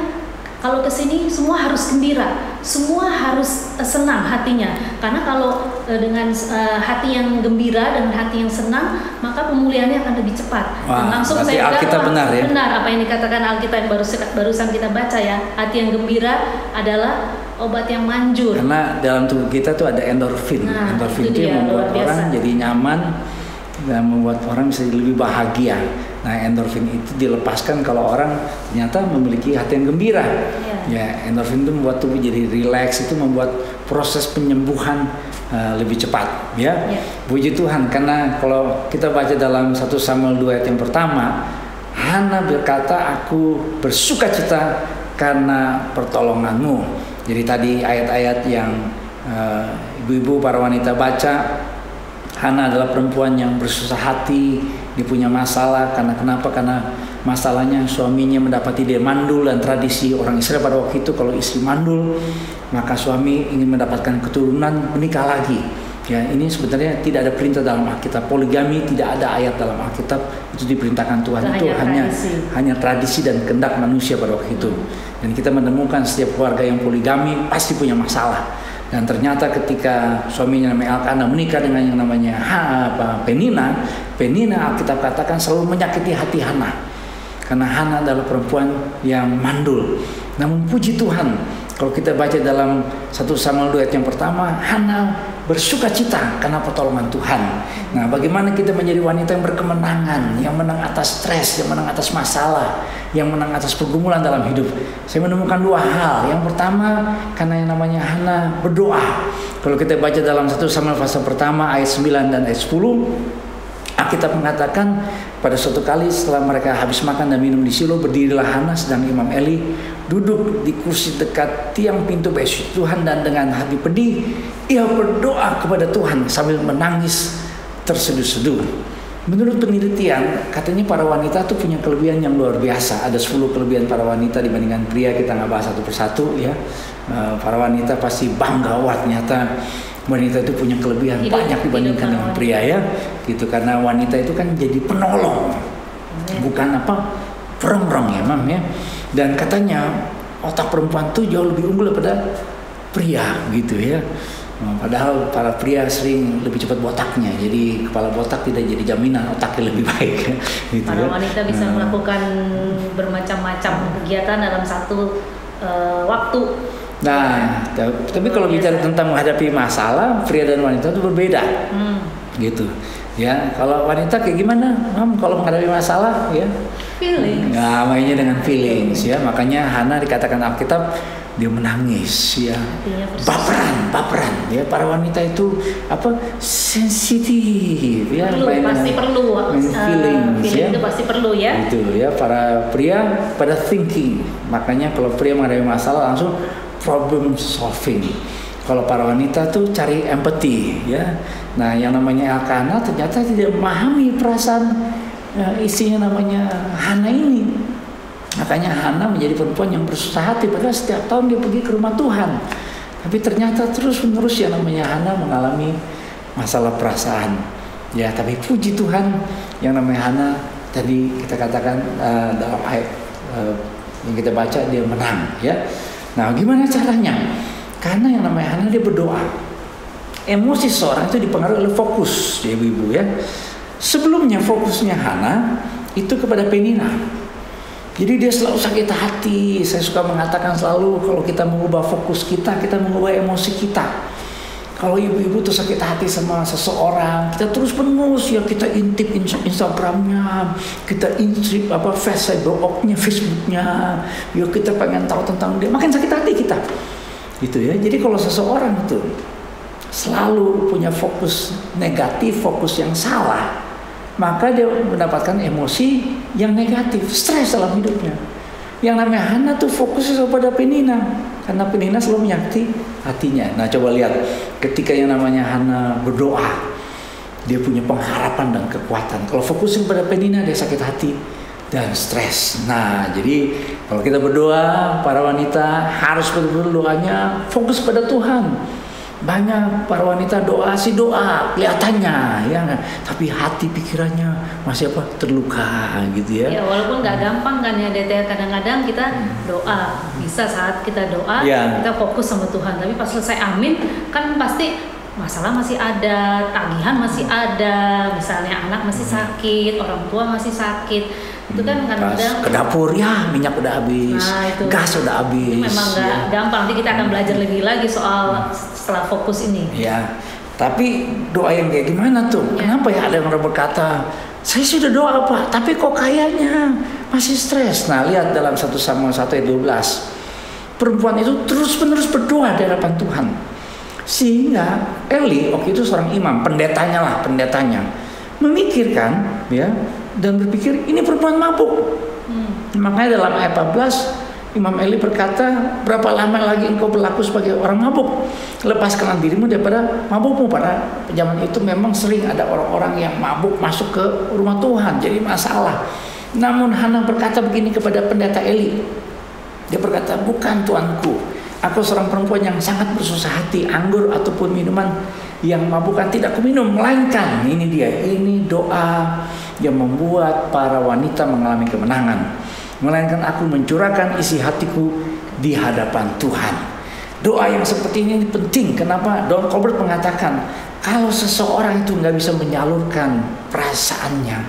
kalau kesini semua harus gembira, semua harus senang hatinya. Karena kalau dengan hati yang gembira dan hati yang senang, maka pemulihannya akan lebih cepat. Wah, dan langsung saya Alkitab benar ya? Benar apa yang dikatakan Alkitab yang barusan kita baca ya. Hati yang gembira adalah obat yang manjur. Karena dalam tubuh kita tuh ada endorfin. Endorfin itu yang membuat orang jadi nyaman dan membuat orang bisa lebih bahagia. Nah, endorfin itu dilepaskan kalau orang ternyata memiliki hati yang gembira. Ya, endorfin itu membuat tubuh jadi rileks, itu membuat proses penyembuhan lebih cepat. Ya, puji Tuhan. Karena kalau kita baca dalam 1 Samuel 2 ayat yang pertama, Hana berkata, aku bersukacita karena pertolonganmu. Jadi tadi ayat-ayat yang ibu-ibu para wanita baca, Hana adalah perempuan yang bersusah hati, dia punya masalah. Kenapa? Karena masalahnya suaminya mendapati dia mandul, dan tradisi orang Israel pada waktu itu kalau istri mandul maka suami ingin mendapatkan keturunan menikah lagi. Ya, ini sebenarnya tidak ada perintah dalam Alkitab. Poligami tidak ada ayat dalam Alkitab, itu diperintahkan Tuhan. Itu hanya tradisi dan kehendak manusia pada waktu itu. Dan kita menemukan setiap keluarga yang poligami pasti punya masalah. Dan ternyata ketika suaminya namanya Elkana menikah dengan yang namanya Penina, Alkitab katakan selalu menyakiti hati Hana. Karena Hana adalah perempuan yang mandul. Namun puji Tuhan, kalau kita baca dalam 1 Samuel 2 ayat yang pertama, Hana bersukacita karena pertolongan Tuhan. Nah, bagaimana kita menjadi wanita yang berkemenangan, yang menang atas stres, yang menang atas masalah, yang menang atas pergumulan dalam hidup? Saya menemukan dua hal. Yang pertama, karena yang namanya Hana berdoa. Kalau kita baca dalam 1 Samuel pasal pertama ayat 9 dan ayat 10, Alkitab mengatakan pada suatu kali setelah mereka habis makan dan minum di Shilo, berdirilah Hana sedang Imam Eli duduk di kursi dekat tiang pintu bait Tuhan, dan dengan hati pedih ia berdoa kepada Tuhan sambil menangis terseduh-seduh. Menurut penelitian, katanya para wanita tuh punya kelebihan yang luar biasa. Ada 10 kelebihan para wanita dibandingkan pria. Kita nggak bahas satu persatu ya. Para wanita pasti bangga, wah ternyata wanita itu punya kelebihan banyak dibandingkan dengan pria ya, gitu. Karena wanita itu kan jadi penolong, bukan perongrong ya, Mam ya. Dan katanya otak perempuan tuh jauh lebih unggul daripada pria, gitu ya. Padahal para pria sering lebih cepat botaknya, jadi kepala botak tidak jadi jaminan otaknya lebih baik. Gitu para wanita bisa melakukan bermacam-macam kegiatan dalam satu waktu. Nah, tapi kalau bicara tentang menghadapi masalah, pria dan wanita itu berbeda, gitu. Ya, kalau wanita kayak gimana, Mam? Kalau menghadapi masalah, ya, feelings. Ya, mainnya dengan feelings, ya. Makanya Hana dikatakan Alkitab dia menangis, ya, baperan, ya. Para wanita itu sensitif, ya, pasti perlu, feeling ya. Itu pasti perlu ya. Itu ya, para pria pada thinking. Makanya kalau pria menghadapi masalah langsung problem solving. Kalau para wanita tuh cari empathy ya. Nah, yang namanya Elkana ternyata tidak memahami perasaan istrinya namanya Hana ini. Makanya Hana menjadi perempuan yang bersusah hati, padahal setiap tahun dia pergi ke rumah Tuhan. Tapi ternyata terus-menerus yang namanya Hana mengalami masalah perasaan. Ya, tapi puji Tuhan yang namanya Hana tadi kita katakan dalam ayat yang kita baca dia menang ya. Nah, gimana caranya? Karena yang namanya Hana dia berdoa. Emosi seorang itu dipengaruhi oleh fokus, ya ibu-ibu ya. Sebelumnya fokusnya Hana itu kepada Penina. Jadi dia selalu sakit hati. Saya suka mengatakan selalu kalau kita mengubah fokus kita mengubah emosi kita. Kalau ibu-ibu tuh sakit hati sama seseorang, kita terus penuh ya, kita intip Instagramnya, kita intip Facebooknya, ya kita pengen tahu tentang dia, makin sakit hati kita, gitu ya. Jadi kalau seseorang itu selalu punya fokus negatif, fokus yang salah, maka dia mendapatkan emosi yang negatif, stres dalam hidupnya. Yang namanya Hana tuh fokusnya kepada Penina, karena Penina selalu menyakiti hatinya. Nah, coba lihat ketika yang namanya Hana berdoa, dia punya pengharapan dan kekuatan. Kalau fokusnya kepada Penina, dia sakit hati dan stres. Nah, jadi kalau kita berdoa, para wanita harus betul-betul doanya fokus pada Tuhan. Banyak para wanita doa kelihatannya ya, tapi hati pikirannya masih terluka gitu ya. Ya, walaupun nggak gampang kan ya, kadang-kadang kita doa, bisa saat kita doa kita fokus sama Tuhan, tapi pas selesai amin kan pasti masalah masih ada, tagihan masih ada, misalnya anak masih sakit, orang tua masih sakit. Itu kan kadang-kadang ke dapur ya, minyak udah habis, gas udah habis. Itu memang nggak gampang. Nanti kita akan belajar lebih lagi soal setelah fokus ini. Ya, tapi doa yang kayak gimana tuh? Kenapa ya ada yang berkata, saya sudah doa tapi kok kayaknya masih stres. Nah, lihat dalam 1 Samuel 1 ayat 12, perempuan itu terus-menerus berdoa di hadapan Tuhan, sehingga Eli waktu itu seorang imam, pendetanya, memikirkan ya, dan berpikir ini perempuan mabuk. Makanya dalam ayat 14 Imam Eli berkata, berapa lama lagi engkau berlaku sebagai orang mabuk? Lepaskanlah dirimu daripada mabukmu. Pada zaman itu memang sering ada orang-orang yang mabuk masuk ke rumah Tuhan, jadi masalah. Namun Hana berkata begini kepada pendeta Eli. Dia berkata, bukan tuanku, aku seorang perempuan yang sangat bersusah hati, anggur ataupun minuman yang mabukan tidak kuminum, melainkan ini doa yang membuat para wanita mengalami kemenangan, melainkan aku mencurahkan isi hatiku di hadapan Tuhan. Doa yang seperti ini penting. Kenapa? Don Colbert mengatakan kalau seseorang itu nggak bisa menyalurkan perasaannya,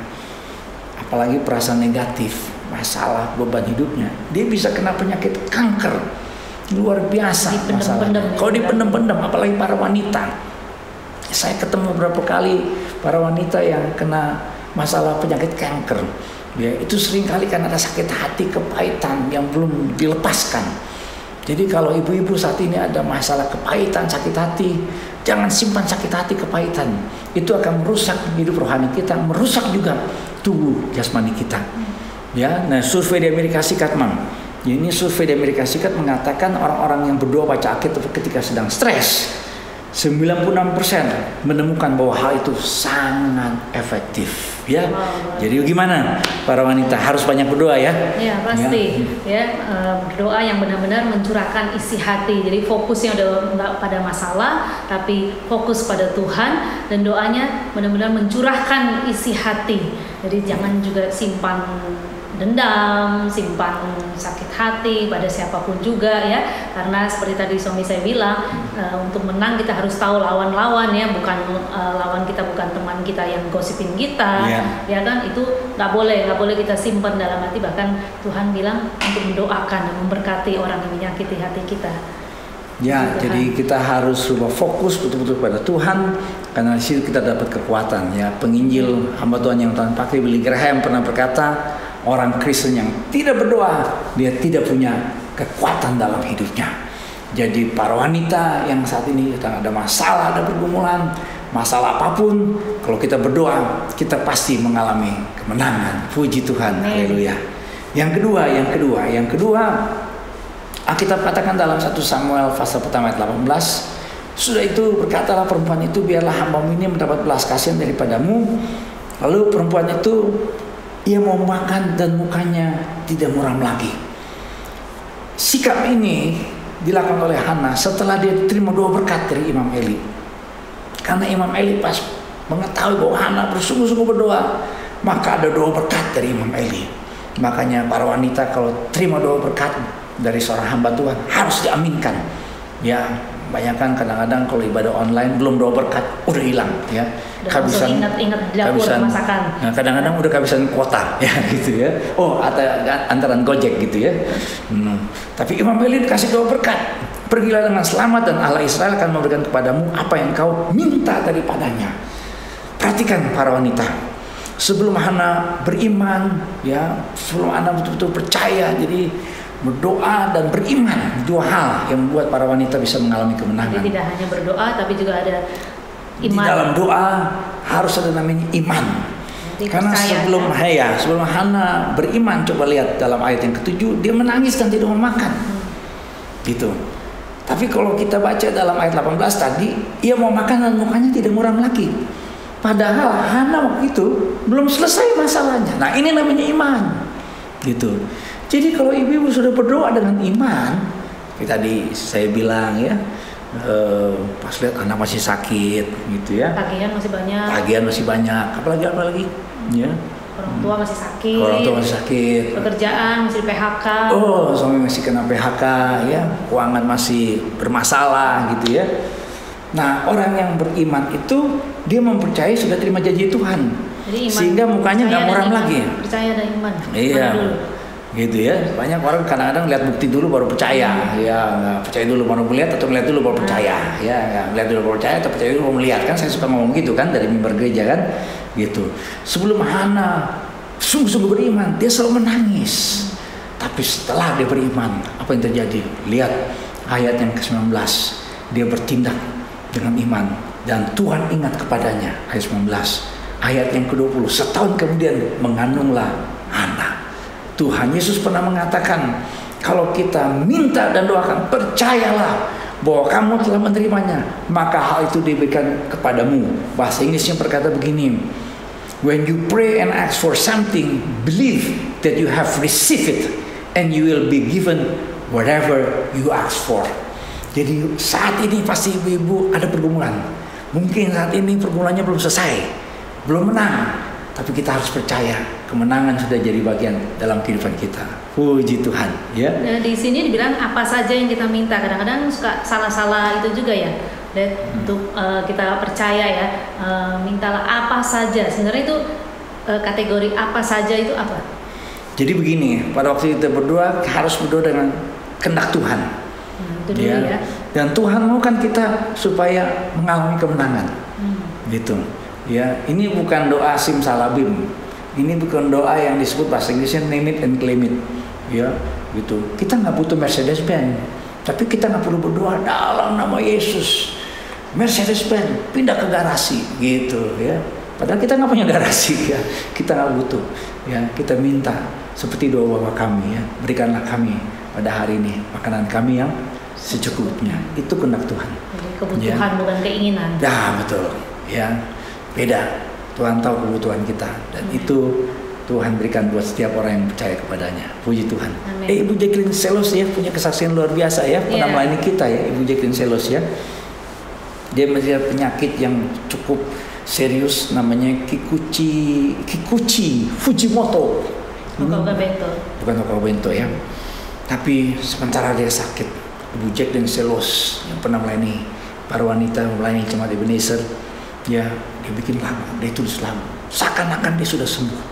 apalagi perasaan negatif, masalah, beban hidupnya, dia bisa kena penyakit kanker luar biasa. Kalau dipendam-pendam, apalagi para wanita. Saya ketemu beberapa kali para wanita yang kena masalah penyakit kanker. Ya, itu sering kali karena ada sakit hati, kepahitan yang belum dilepaskan. Jadi kalau ibu-ibu saat ini ada masalah kepahitan, sakit hati, jangan simpan sakit hati, kepahitan. Itu akan merusak hidup rohani kita, merusak juga tubuh jasmani kita. Ya, nah survei di Amerika Serikat, ini survei di Amerika Serikat mengatakan orang-orang yang berdoa baca Alkitab ketika sedang stres, 96% menemukan bahwa hal itu sangat efektif. Ya, jadi gimana para wanita, harus banyak berdoa ya? Ya pasti ya, berdoa yang benar-benar mencurahkan isi hati. Jadi fokusnya udah nggak pada masalah, tapi fokus pada Tuhan, dan doanya benar-benar mencurahkan isi hati. Jadi jangan juga simpan dendam, simpan sakit hati pada siapapun juga ya, karena seperti tadi suami saya bilang, untuk menang kita harus tahu lawan-lawan ya, bukan lawan kita bukan teman kita yang gosipin kita, ya kan, itu nggak boleh kita simpan dalam hati. Bahkan Tuhan bilang untuk mendoakan dan memberkati orang yang menyakiti hati kita. Ya, jadi kita harus coba fokus betul-betul pada Tuhan, karena di situ kita dapat kekuatan ya. Penginjil hamba Tuhan yang Tuhan pakai, Billy Graham, pernah berkata, orang Kristen yang tidak berdoa, dia tidak punya kekuatan dalam hidupnya. Jadi para wanita yang saat ini sedang ada masalah, ada pergumulan, masalah apapun, kalau kita berdoa, kita pasti mengalami kemenangan. Puji Tuhan, haleluya. Yang kedua, Alkitab katakan dalam 1 Samuel pasal pertama ayat 18, sudah itu berkatalah perempuan itu, biarlah hambamu ini mendapat belas kasihan daripadamu. Lalu perempuan itu, ia mau makan dan mukanya tidak muram lagi. Sikap ini dilakukan oleh Hana setelah dia terima doa berkat dari Imam Eli. Karena Imam Eli pas mengetahui bahwa Hana bersungguh-sungguh berdoa, maka ada doa berkat dari Imam Eli. Makanya para wanita kalau terima doa berkat dari seorang hamba Tuhan harus diaminkan. Ya, banyakkan kadang-kadang kalau ibadah online belum doa berkat udah hilang ya. Kehabisan masakan. Nah, kadang-kadang udah kehabisan kuota ya gitu ya. Oh, atau antaran Gojek gitu ya. Tapi Imam Eli dikasih doa berkat. Pergilah dengan selamat dan Allah Israel akan memberikan kepadamu apa yang kau minta daripadanya. Perhatikan para wanita. Sebelum Hana beriman ya, sebelum Hana betul-betul percaya, jadi berdoa dan beriman, dua hal yang membuat para wanita bisa mengalami kemenangan. Jadi tidak hanya berdoa tapi juga ada iman. Di dalam doa harus ada namanya iman. Jadi karena sebelum Hana beriman, coba lihat dalam ayat yang ke-7, dia menangis dan tidak mau makan. Gitu. Tapi kalau kita baca dalam ayat 18 tadi, ia mau makan dan mukanya tidak muram lagi. Padahal Hana waktu itu belum selesai masalahnya. Nah, ini namanya iman. Gitu. Jadi kalau ibu-ibu sudah berdoa dengan iman, tadi saya bilang ya, pas lihat anak masih sakit gitu ya, tagihan masih banyak, apalagi ya, orang tua masih sakit, pekerjaan masih di PHK, suami masih kena PHK ya, keuangan masih bermasalah gitu ya. Nah, orang yang beriman itu dia mempercayai sudah terima janji Tuhan, jadi iman, sehingga mukanya nggak muram lagi. Percaya dan iman. Iya. Gitu ya, banyak orang kadang-kadang lihat bukti dulu baru percaya, ya nggak percaya dulu baru melihat, atau melihat dulu baru percaya, ya nggak melihat dulu baru percaya, atau percaya dulu baru melihat, kan saya suka ngomong gitu kan dari mimbar gereja kan, gitu. Sebelum Hana sungguh-sungguh beriman, dia selalu menangis, tapi setelah dia beriman, apa yang terjadi? Lihat ayat yang ke-19, dia bertindak dengan iman dan Tuhan ingat kepadanya, ayat 19. Ayat yang ke-20, setahun kemudian mengandunglah Hana. Tuhan Yesus pernah mengatakan, kalau kita minta dan doakan, percayalah bahwa kamu telah menerimanya, maka hal itu diberikan kepadamu. Bahasa Inggrisnya berkata begini, when you pray and ask for something, believe that you have received it and you will be given whatever you ask for. Jadi saat ini pasti ibu-ibu ada pergumulan. Mungkin saat ini pergumulannya belum selesai, belum menang, tapi kita harus percaya kemenangan sudah jadi bagian dalam kehidupan kita. Puji Tuhan, ya. Nah, di sini dibilang apa saja yang kita minta. Kadang-kadang suka salah-salah itu juga ya. Untuk kita percaya ya, mintalah apa saja. Sebenarnya itu kategori apa saja itu apa? Jadi begini, pada waktu kita berdoa harus berdoa dengan kehendak Tuhan. Itu dulu ya. Dan Tuhan mau kan kita supaya mengalami kemenangan. Gitu. Ya, ini bukan doa simsalabim. Ini bukan doa yang disebut bahasa Inggrisnya name it and claim it. Ya, gitu. Kita nggak butuh Mercedes Benz. Tapi kita nggak perlu berdoa dalam nama Yesus. Mercedes-Benz pindah ke garasi gitu ya. Padahal kita nggak punya garasi ya. Kita nggak butuh ya. Kita minta seperti doa Bapa kami ya. Berikanlah kami pada hari ini makanan kami yang secukupnya. Itu kehendak Tuhan. Jadi kebutuhan ya. Bukan keinginan. Ya betul ya. Beda. Tuhan tahu kebutuhan kita dan itu Tuhan berikan buat setiap orang yang percaya kepadanya. Puji Tuhan. Amen. Ibu Jacqueline Selos ya punya kesaksian luar biasa ya. Pernah melayani kita ya Ibu Jacqueline Selos ya. Dia menderita penyakit yang cukup serius namanya Kikuchi Fujimoto. Bukan Okawabento ya. Tapi sementara dia sakit, Ibu Jacqueline Selos yang pernah melayani para wanita, melayani Jemaat Ebenezer, ya dia bikin lagu, dia tulis lagu, seakan-akan dia sudah sembuh.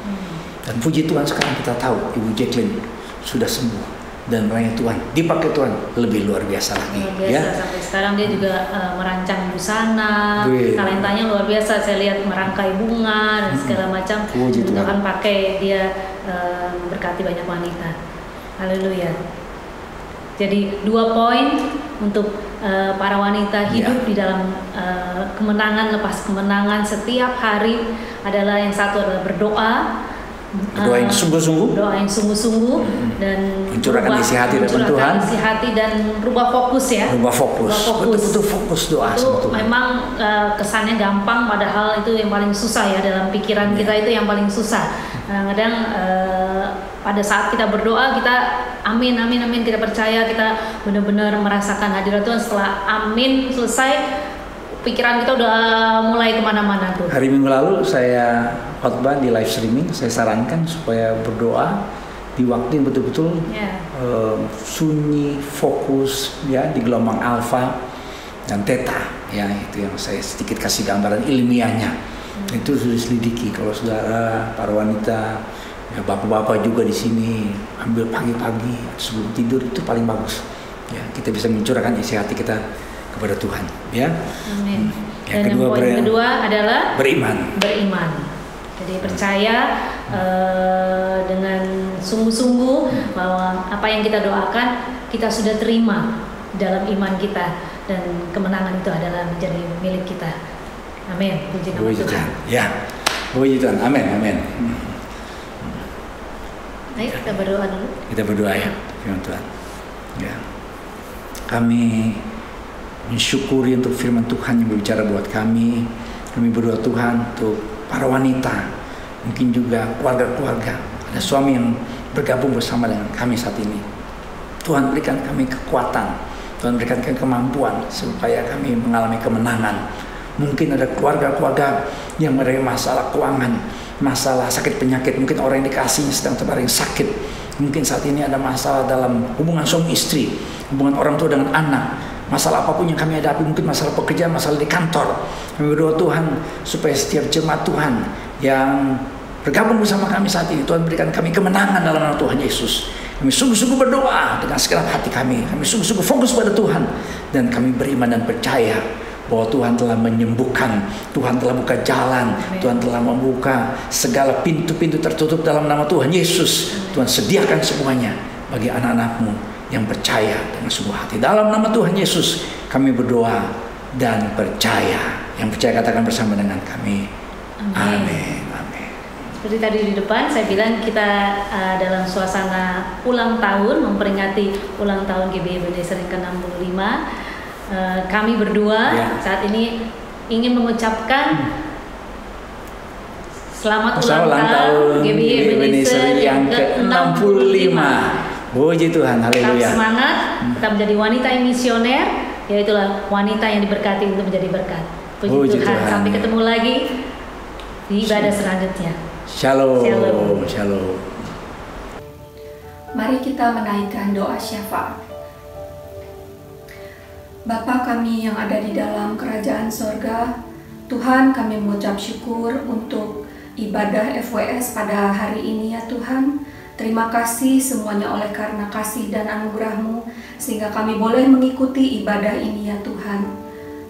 Dan puji Tuhan sekarang kita tahu Ibu Jacqueline sudah sembuh. Dan melayani Tuhan, dipakai Tuhan lebih luar biasa lagi. Luar biasa, ya. Sampai sekarang dia juga merancang busana, talentanya luar biasa. Saya lihat merangkai bunga dan segala macam. Tuhan pakai dia memberkati banyak wanita. Haleluya. Jadi 2 poin untuk para wanita hidup di dalam kemenangan lepas kemenangan setiap hari adalah yang satu adalah berdoa. Doa yang sungguh-sungguh, dan mencurahkan isi hati dalam Tuhan, isi hati dan berubah fokus ya. Berubah fokus. Betul fokus doa. Itu memang kesannya gampang, padahal itu yang paling susah ya dalam pikiran kita, itu yang paling susah. Kadang pada saat kita berdoa kita amin kita percaya, kita benar-benar merasakan hadirat Tuhan. Setelah amin selesai, pikiran kita udah mulai kemana-mana tuh. Hari Minggu lalu saya khotbah di live streaming, saya sarankan supaya berdoa di waktu yang betul-betul sunyi, fokus ya di gelombang alfa dan theta ya, itu yang saya sedikit kasih gambaran ilmiahnya. Itu sudah diselidiki. Kalau saudara, para wanita, ya bapak-bapak juga di sini ambil pagi-pagi sebelum tidur, itu paling bagus. Ya, kita bisa mencurahkan isi hati kita kepada Tuhan ya. Amin. Yang kedua adalah beriman. Jadi percaya dengan sungguh-sungguh bahwa apa yang kita doakan kita sudah terima dalam iman kita, dan kemenangan itu adalah menjadi milik kita. Amin. Puji nama Tuhan. Ya. Puji Tuhan. Amin. Ayo kita berdoa dulu. Kita berdoa ya, firman Tuhan. Ya. Kami mensyukuri untuk firman Tuhan yang berbicara buat kami. Kami berdoa Tuhan untuk para wanita, mungkin juga keluarga-keluarga, ada suami yang bergabung bersama dengan kami saat ini. Tuhan berikan kami kekuatan, Tuhan berikan kami kemampuan supaya kami mengalami kemenangan. Mungkin ada keluarga-keluarga yang menerima masalah keuangan, masalah sakit penyakit, mungkin orang yang dikasihnya sedang terbaring sakit. Mungkin saat ini ada masalah dalam hubungan suami istri, hubungan orang tua dengan anak. Masalah apapun yang kami hadapi, mungkin masalah pekerjaan, masalah di kantor. Kami berdoa Tuhan supaya setiap jemaat Tuhan yang bergabung bersama kami saat ini, Tuhan berikan kami kemenangan dalam nama Tuhan Yesus. Kami sungguh-sungguh berdoa dengan segenap hati kami. Kami sungguh-sungguh fokus pada Tuhan. Dan kami beriman dan percaya bahwa Tuhan telah menyembuhkan, Tuhan telah buka jalan, Tuhan telah membuka segala pintu-pintu tertutup dalam nama Tuhan Yesus. Tuhan sediakan semuanya bagi anak-anak-Mu yang percaya dengan sungguh hati. Dalam nama Tuhan Yesus kami berdoa dan percaya. Yang percaya katakan bersama dengan kami. Amin. Seperti tadi di depan saya bilang kita dalam suasana ulang tahun, memperingati ulang tahun GBI Ebenezer yang ke-65. Kami berdua saat ini ingin mengucapkan selamat ulang tahun GBI Ebenezer yang ke-65. Puji Tuhan, haleluya. Tetap semangat, tetap menjadi wanita yang misioner, yaitulah wanita yang diberkati untuk menjadi berkat. Puji Tuhan. Sampai ketemu lagi di ibadah selanjutnya. Shalom. Mari kita menaikkan doa syafaat. Bapa kami yang ada di dalam kerajaan sorga, Tuhan, kami mengucap syukur untuk ibadah FWS pada hari ini ya Tuhan. Terima kasih semuanya oleh karena kasih dan anugerah-Mu sehingga kami boleh mengikuti ibadah ini ya Tuhan.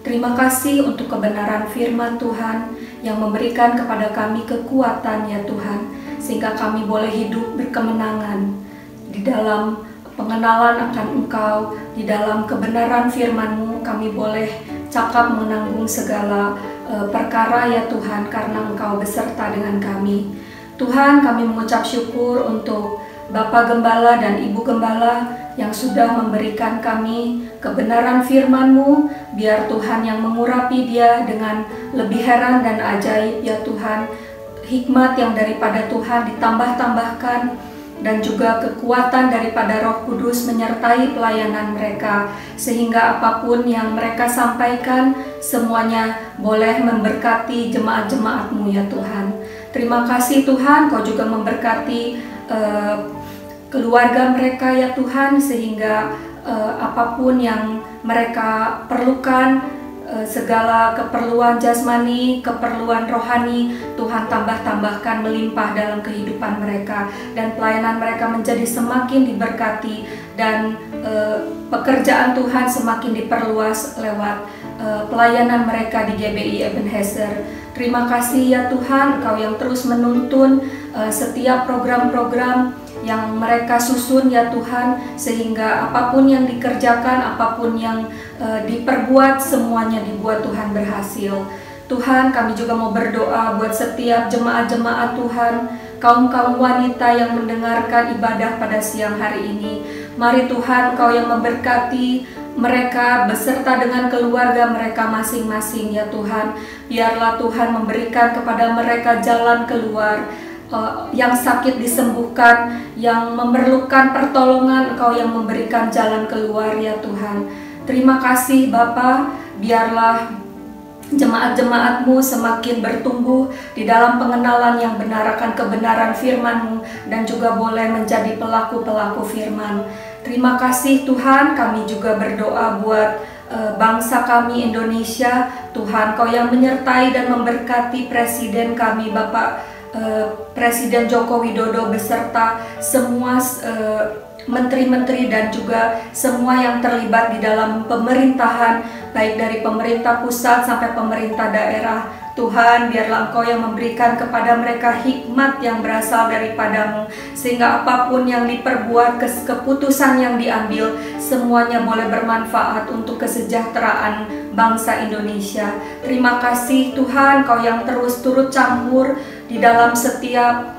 Terima kasih untuk kebenaran firman Tuhan yang memberikan kepada kami kekuatan ya Tuhan, sehingga kami boleh hidup berkemenangan di dalam pengenalan akan Engkau. Di dalam kebenaran firman-Mu kami boleh cakap menanggung segala perkara ya Tuhan, karena Engkau beserta dengan kami. Tuhan, kami mengucap syukur untuk Bapak Gembala dan Ibu Gembala yang sudah memberikan kami kebenaran firman-Mu. Biar Tuhan yang mengurapi dia dengan lebih heran dan ajaib ya Tuhan. Hikmat yang daripada Tuhan ditambah-tambahkan, dan juga kekuatan daripada Roh Kudus menyertai pelayanan mereka, sehingga apapun yang mereka sampaikan semuanya boleh memberkati jemaat-jemaat-Mu ya Tuhan. Terima kasih Tuhan, Kau juga memberkati keluarga mereka ya Tuhan, sehingga apapun yang mereka perlukan, segala keperluan jasmani, keperluan rohani, Tuhan tambah-tambahkan melimpah dalam kehidupan mereka, dan pelayanan mereka menjadi semakin diberkati, dan pekerjaan Tuhan semakin diperluas lewat pelayanan mereka di GBI Ebenezer. Terima kasih ya Tuhan, Engkau yang terus menuntun setiap program-program yang mereka susun ya Tuhan, sehingga apapun yang dikerjakan, apapun yang diperbuat, semuanya dibuat Tuhan berhasil. Tuhan, kami juga mau berdoa buat setiap jemaat-jemaat Tuhan, kaum-kaum wanita yang mendengarkan ibadah pada siang hari ini. Mari Tuhan, Kau yang memberkati mereka beserta dengan keluarga mereka masing-masing ya Tuhan. Biarlah Tuhan memberikan kepada mereka jalan keluar, yang sakit disembuhkan, yang memerlukan pertolongan, Engkau yang memberikan jalan keluar ya Tuhan. Terima kasih Bapa, biarlah jemaat-jemaat-Mu semakin bertumbuh di dalam pengenalan yang benar akan kebenaran firman-Mu, dan juga boleh menjadi pelaku-pelaku firman. Terima kasih Tuhan, kami juga berdoa buat bangsa kami Indonesia. Tuhan, Kau yang menyertai dan memberkati Presiden kami Bapak Presiden Joko Widodo beserta semua menteri-menteri dan juga semua yang terlibat di dalam pemerintahan, baik dari pemerintah pusat sampai pemerintah daerah. Tuhan, biarlah Engkau yang memberikan kepada mereka hikmat yang berasal daripada-Mu, sehingga apapun yang diperbuat, keputusan yang diambil, semuanya boleh bermanfaat untuk kesejahteraan bangsa Indonesia. Terima kasih Tuhan, Kau yang terus turut campur di dalam setiap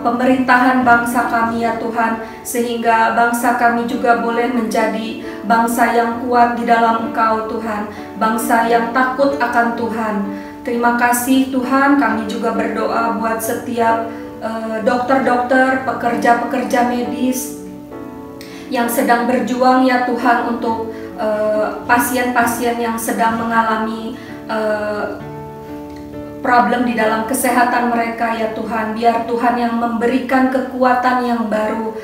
pemerintahan bangsa kami ya Tuhan, sehingga bangsa kami juga boleh menjadi bangsa yang kuat di dalam Engkau Tuhan, bangsa yang takut akan Tuhan. Terima kasih Tuhan, kami juga berdoa buat setiap dokter-dokter, pekerja-pekerja medis yang sedang berjuang ya Tuhan untuk pasien-pasien yang sedang mengalami problem di dalam kesehatan mereka ya Tuhan. Biar Tuhan yang memberikan kekuatan yang baru,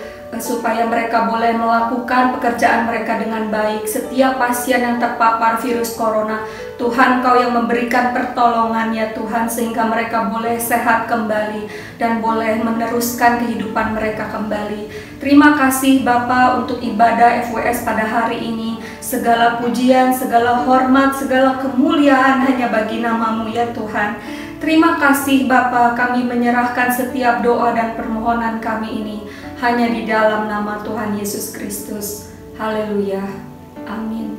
supaya mereka boleh melakukan pekerjaan mereka dengan baik. Setiap pasien yang terpapar virus corona, Tuhan Kau yang memberikan pertolongan ya Tuhan, sehingga mereka boleh sehat kembali dan boleh meneruskan kehidupan mereka kembali. Terima kasih Bapa untuk ibadah FWS pada hari ini. Segala pujian, segala hormat, segala kemuliaan hanya bagi nama-Mu ya Tuhan. Terima kasih Bapa, kami menyerahkan setiap doa dan permohonan kami ini hanya di dalam nama Tuhan Yesus Kristus. Haleluya. Amin.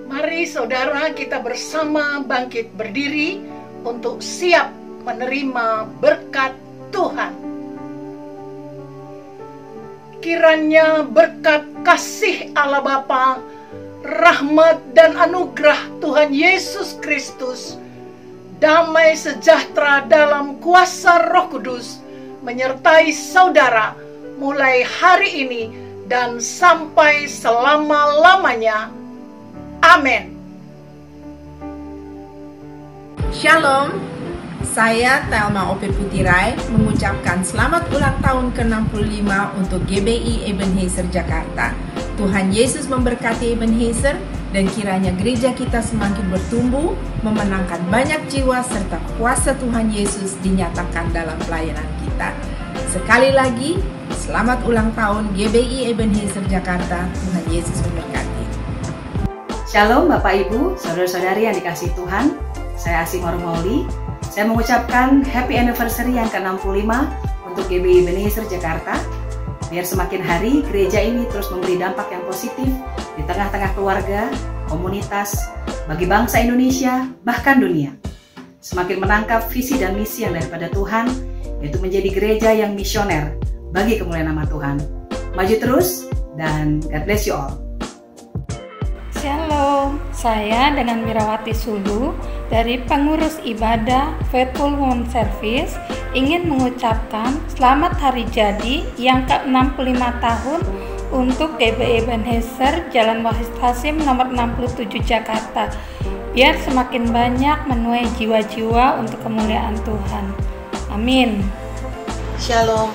Mari saudara kita bersama bangkit berdiri untuk siap menerima berkat Tuhan. Kiranya berkat kasih Allah Bapa, rahmat dan anugerah Tuhan Yesus Kristus, damai sejahtera dalam kuasa Roh Kudus menyertai saudara mulai hari ini dan sampai selama-lamanya. Amin. Shalom, saya Thelma Ope Putirai mengucapkan selamat ulang tahun ke-65 untuk GBI Ebenezer Jakarta. Tuhan Yesus memberkati Ebenezer, dan kiranya gereja kita semakin bertumbuh, memenangkan banyak jiwa, serta kuasa Tuhan Yesus dinyatakan dalam pelayanan kita. Sekali lagi, selamat ulang tahun GBI Ebenezer Jakarta. Tuhan Yesus memberkati. Shalom Bapak Ibu, saudara-saudari yang dikasihi Tuhan. Saya Asih Marumoli. Saya mengucapkan happy anniversary yang ke-65 untuk GBI Ebenezer Jakarta. Biar semakin hari gereja ini terus memberi dampak yang positif di tengah-tengah keluarga, komunitas, bagi bangsa Indonesia, bahkan dunia. Semakin menangkap visi dan misi yang daripada Tuhan, yaitu menjadi gereja yang misioner bagi kemuliaan nama Tuhan. Maju terus dan God bless you all. Shalom, saya dengan Mirawati Sulu dari pengurus ibadah Faithful Women Service ingin mengucapkan selamat hari jadi yang ke-65 tahun untuk GBI Ebenezer Jalan Wahid Hasim nomor 67 Jakarta. Biar semakin banyak menuai jiwa-jiwa untuk kemuliaan Tuhan. Amin. Shalom,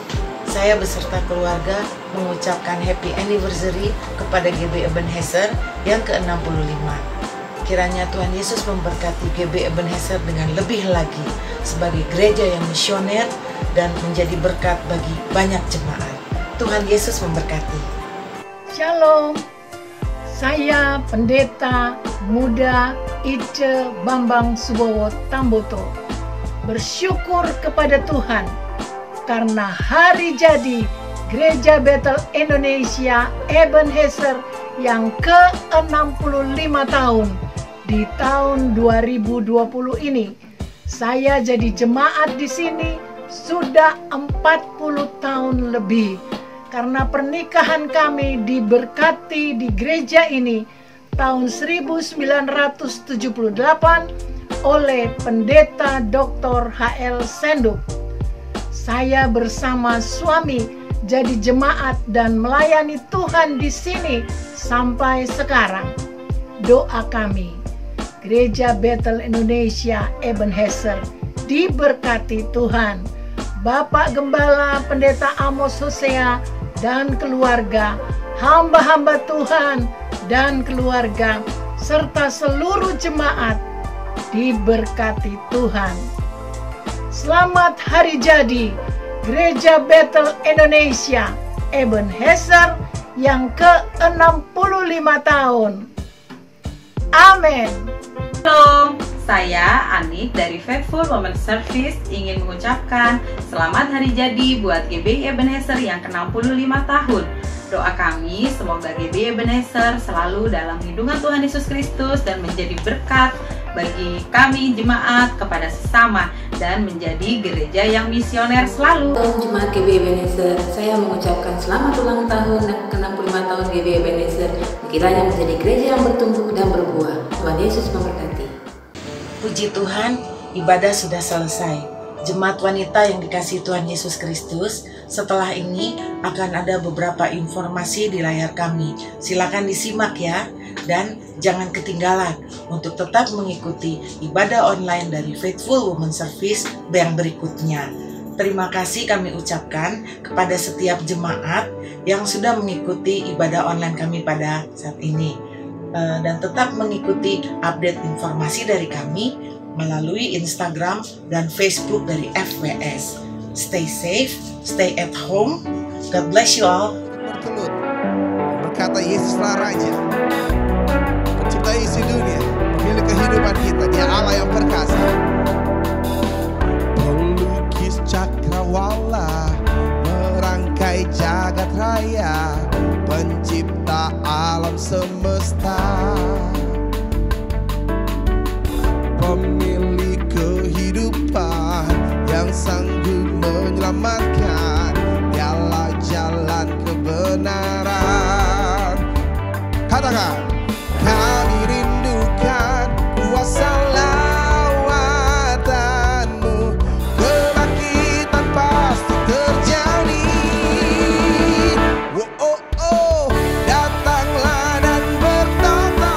saya beserta keluarga mengucapkan happy anniversary kepada GBI Ebenezer yang ke-65. Kiranya Tuhan Yesus memberkati GBI Ebenezer dengan lebih lagi sebagai gereja yang misioner dan menjadi berkat bagi banyak jemaat. Tuhan Yesus memberkati. Shalom, saya Pendeta Muda Ice Bambang Subowo Tamboto. Bersyukur kepada Tuhan karena hari jadi Gereja Bethel Indonesia Ebenezer yang ke-65 tahun di tahun 2020 ini. Saya jadi jemaat di sini sudah 40 tahun lebih. Karena pernikahan kami diberkati di gereja ini tahun 1978 oleh Pendeta Dr. H.L. Senduk. Saya bersama suami jadi jemaat dan melayani Tuhan di sini sampai sekarang. Doa kami, Gereja Bethel Indonesia Ebenezer diberkati Tuhan. Bapak Gembala Pendeta Amos Hosea dan keluarga, hamba-hamba Tuhan dan keluarga, serta seluruh jemaat diberkati Tuhan. Selamat hari jadi Gereja Bethel Indonesia Ebenezer yang ke-65 tahun. Amin. Halo, saya Anik dari Faithful Women Service ingin mengucapkan selamat hari jadi buat GBI Ebenezer yang ke-65 tahun. Doa kami semoga GBI Ebenezer selalu dalam lindungan Tuhan Yesus Kristus dan menjadi berkat bagi kami jemaat kepada sesama dan menjadi gereja yang misioner selalu. Jemaat GBI Ebenezer, saya mengucapkan selamat ulang tahun ke-65 tahun GBI Ebenezer. Kiranya menjadi gereja yang bertumbuh dan berbuah. Tuhan Yesus memberkati. Puji Tuhan, ibadah sudah selesai. Jemaat wanita yang dikasihi Tuhan Yesus Kristus, setelah ini akan ada beberapa informasi di layar kami. Silakan disimak ya, dan jangan ketinggalan untuk tetap mengikuti ibadah online dari Faithful Women Service yang berikutnya. Terima kasih kami ucapkan kepada setiap jemaat yang sudah mengikuti ibadah online kami pada saat ini. Dan tetap mengikuti update informasi dari kami melalui Instagram dan Facebook dari FWS. Stay safe, stay at home. God bless you all. Bertelut, berkata Yesuslah Raja, pencipta isi dunia, pemilik kehidupan kita, Dia Allah yang perkasa. Pelukis cakrawala, merangkai jagat raya, pencipta alam semesta, pemilik kehidupan yang sanggup menyelamatkan, Dialah jalan kebenaran. Katakan, kami rindukan kuasa lawatanmu, kebangkitan pasti terjadi. Oh, oh, oh, datanglah dan bertata,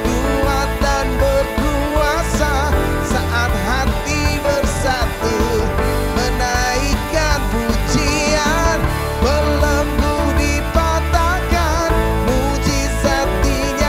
kuat dan berkuasa, saat hati bersatu, menaikkan pujian, belenggu dipatahkan, mujizat dinyatakan.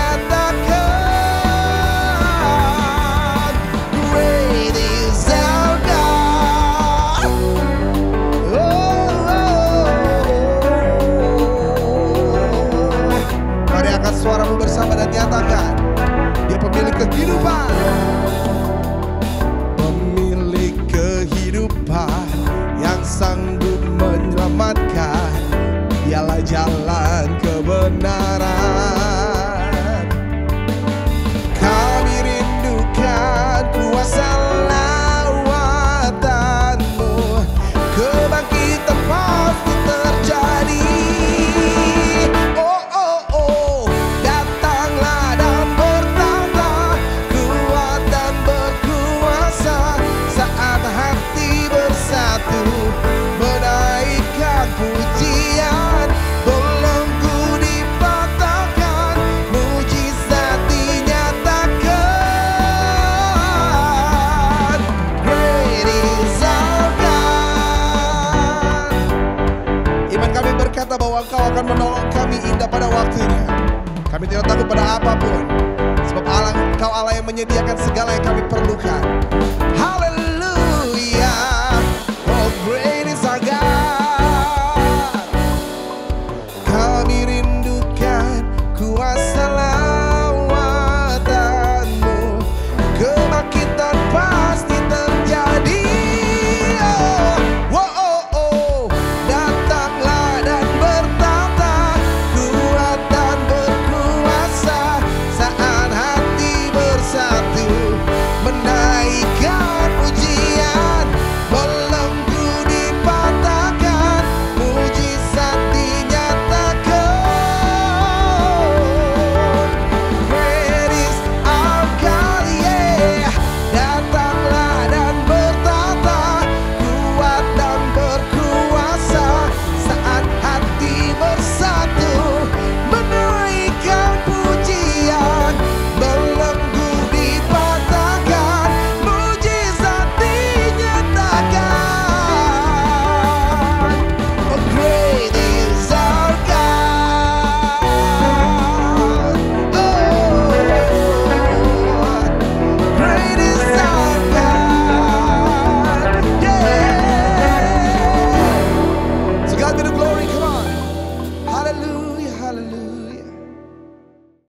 yang menyediakan segala yang kami perlukan.